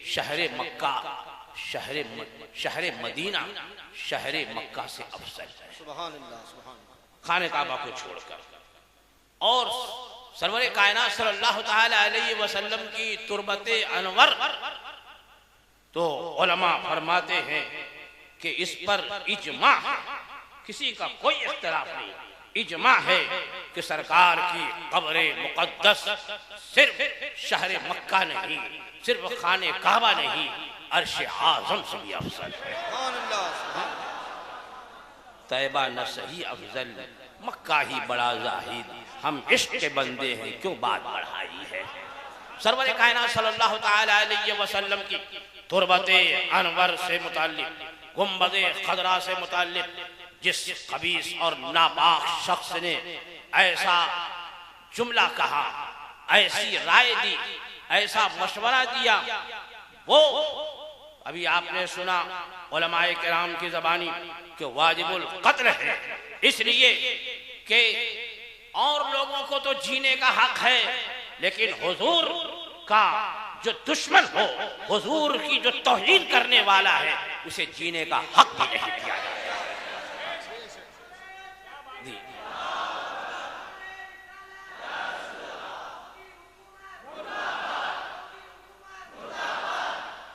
शहर मक्का शहर मदीना शहर मक्का से अफजल है, सुभान अल्लाह, सुभान अल्लाह। खाने काबा को छोड़कर। और सरवरे कायनात सल्लल्लाहु तआला अलैहि वसल्लम की तुरबते अनवर तो उलमा फरमाते हैं कि इस पर इजमा है, किसी का कोई इख्तिलाफ नहीं, इजमा है कि सरकार की क़ब्र मुक़द्दस सिर्फ शहर मक्का नहीं, सिर्फ खाने काबा नहीं, अर्श आज़म से भी अफजल है। सुभान अल्लाह, सुभान अल्लाह। तैबा न सही अफजल, मक्का ही बड़ा जाहिद, हम इश्क के बंदे हैं क्यों बात बढ़ाई है। सरवर कायनात सल्लल्लाहु तआला अलैहि वसल्लम की तुरबते अनवर से मुताल्लिक, गुंबदे खदरा से मुताल्लिक जिस खबीस और नापाक शख्स ने ऐसा जुमला कहा, ऐसी राय दी, ऐसा मशवरा दिया, वो अभी आपने सुना उलमाए किराम की ज़बानी कि वाजिबुल कत्ल है, इसलिए कि और लोगों को तो जीने का हक है, लेकिन हुजूर का जो दुश्मन हो, हुजूर की जो तौहीन करने वाला है, उसे जीने का हक भी नहीं दिया जाता।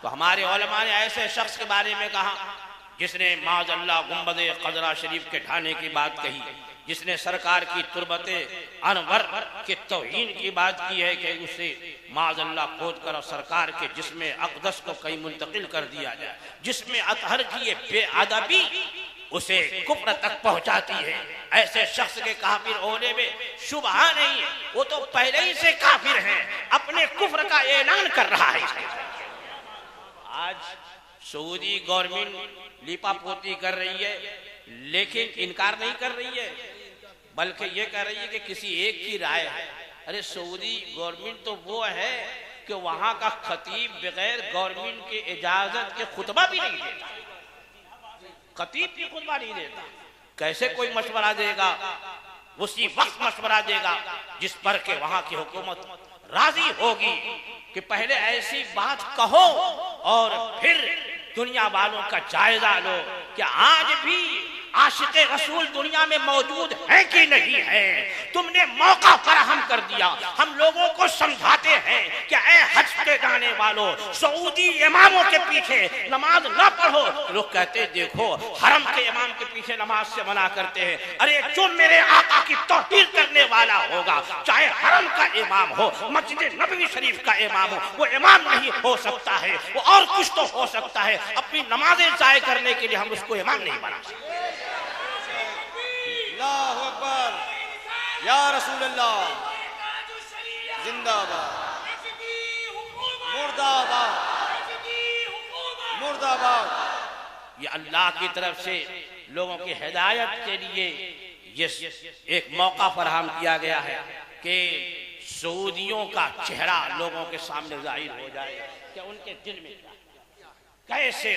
तो हमारे उलमा ने ऐसे शख्स के बारे में कहा जिसने माज़अल्लाह गुंबदे खदरा शरीफ के ढाने की बात कही, जिसने सरकार की तुरबते अनवर के तौहीन की बात की है कि उसे माज़अल्लाह खोद कर और सरकार के जिसमें अक़दस को कहीं मुंतकिल कर दिया जाए, जिसमें अतहर की ये बेअदबी उसे कुफ्र तक पहुंचाती है। ऐसे शख्स के काफिर होने में शुबहा नहीं है, वो तो पहले ही से काफिर हैं, अपने कुफ्र का ऐलान कर रहा है। आज सऊदी गवर्नमेंट लिपापोती कर रही है, लेकिन इनकार नहीं कर रही है, बल्कि ये कह रही है कि किसी एक की राय है। अरे सऊदी गवर्नमेंट तो वो है कि वहां का खतीब बगैर गवर्नमेंट की इजाजत के खुतबा भी नहीं देता, खतीब भी खुतबा नहीं देता। कैसे कोई मशवरा देगा? उसी वक्त मशवरा देगा जिस पर के वहां की हुकूमत राजी होगी कि पहले ऐसी बात कहो और फिर दुनिया वालों का जायजा लो कि आज भी आशिक़े रसूल दुनिया में मौजूद है कि नहीं है। तुमने मौका फराहम कर दिया, हम लोगों को समझाते हैं कि ऐ हज के जाने वालों, सऊदी इमामों के पीछे नमाज न पढ़ो। लोग कहते देखो हरम के इमाम के पीछे नमाज से मना करते हैं। अरे जो मेरे आका की तौहीन करने वाला होगा, चाहे हरम का इमाम हो, मस्जिद नबवी शरीफ का इमाम हो, वो इमाम नहीं हो सकता है, वो और कुछ तो हो सकता है। अपनी नमाजें जाय करने के लिए हम उसको इमाम नहीं बना सकते। अल्लाहु अकबर, या रसूल अल्लाह, जिंदाबाद, मुर्दाबाद, मुर्दाबाद। ये अल्लाह की तरफ से लोगों की हिदायत के लिए ये एक मौका फराहम किया गया है कि सऊदियों का चेहरा लोगों के सामने जाहिर हो जाए कि उनके दिल में कैसी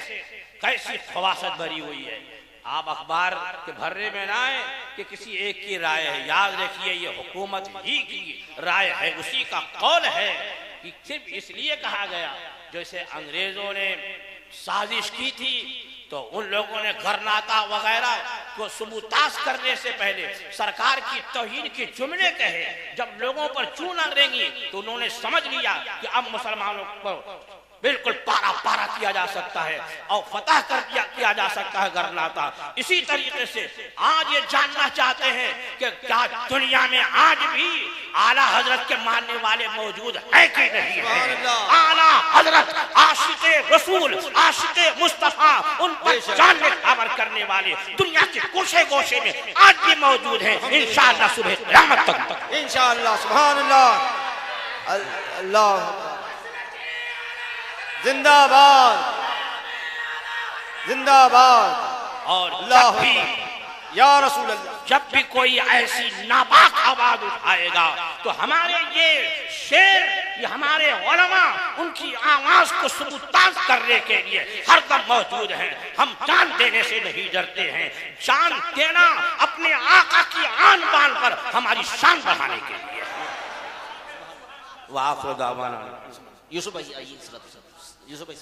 ख्वाहिश भरी हुई है। आप अखबार के भर्रे में ना आए कि किसी एक की राय है, याद रखिए ये हुकूमत ही की राय है, उसी का कौल है कि सिर्फ इसलिए कहा गया जैसे अंग्रेजों ने साजिश की थी तो उन लोगों ने गरनाता वगैरह को सुबूताश करने से पहले सरकार की तौहीन के जुमले कहे। जब लोगों पर चून अड़ेंगी तो उन्होंने समझ लिया कि अब मुसलमानों पर बिल्कुल पारा पारा किया जा सकता है और फतह किया जा सकता है गरनाता। इसी तरीके से आज ये जानना चाहते हैं कि क्या दुनिया में आज भी आला हजरत के मानने वाले मौजूद है कि नहीं है। आला हजरत आशिक़े रसूल आशिक़े मुस्तफा उन पर जानने खबर करने वाले दुनिया के कोशे गोशे में आज भी मौजूद हैं। इंशाअल्लाह सुबह क़यामत तक इंशाअल्लाह। सुभान अल्लाह। अल्लाह जिंदाबाद जिंदाबाद। और या रसूल अल्लाह, जब भी कोई ऐसी नापाक आवाज उठाएगा तो हमारे ये शेर, ये हमारे उलमा उनकी आवाज को सबूताज करने के लिए हरदम मौजूद हैं। हम जान देने से नहीं डरते हैं, जान देना अपने आका की आन बान पर हमारी शान बढ़ाने के लिए। वाह खुदा यूसुफ भाई, यूसुफ भाई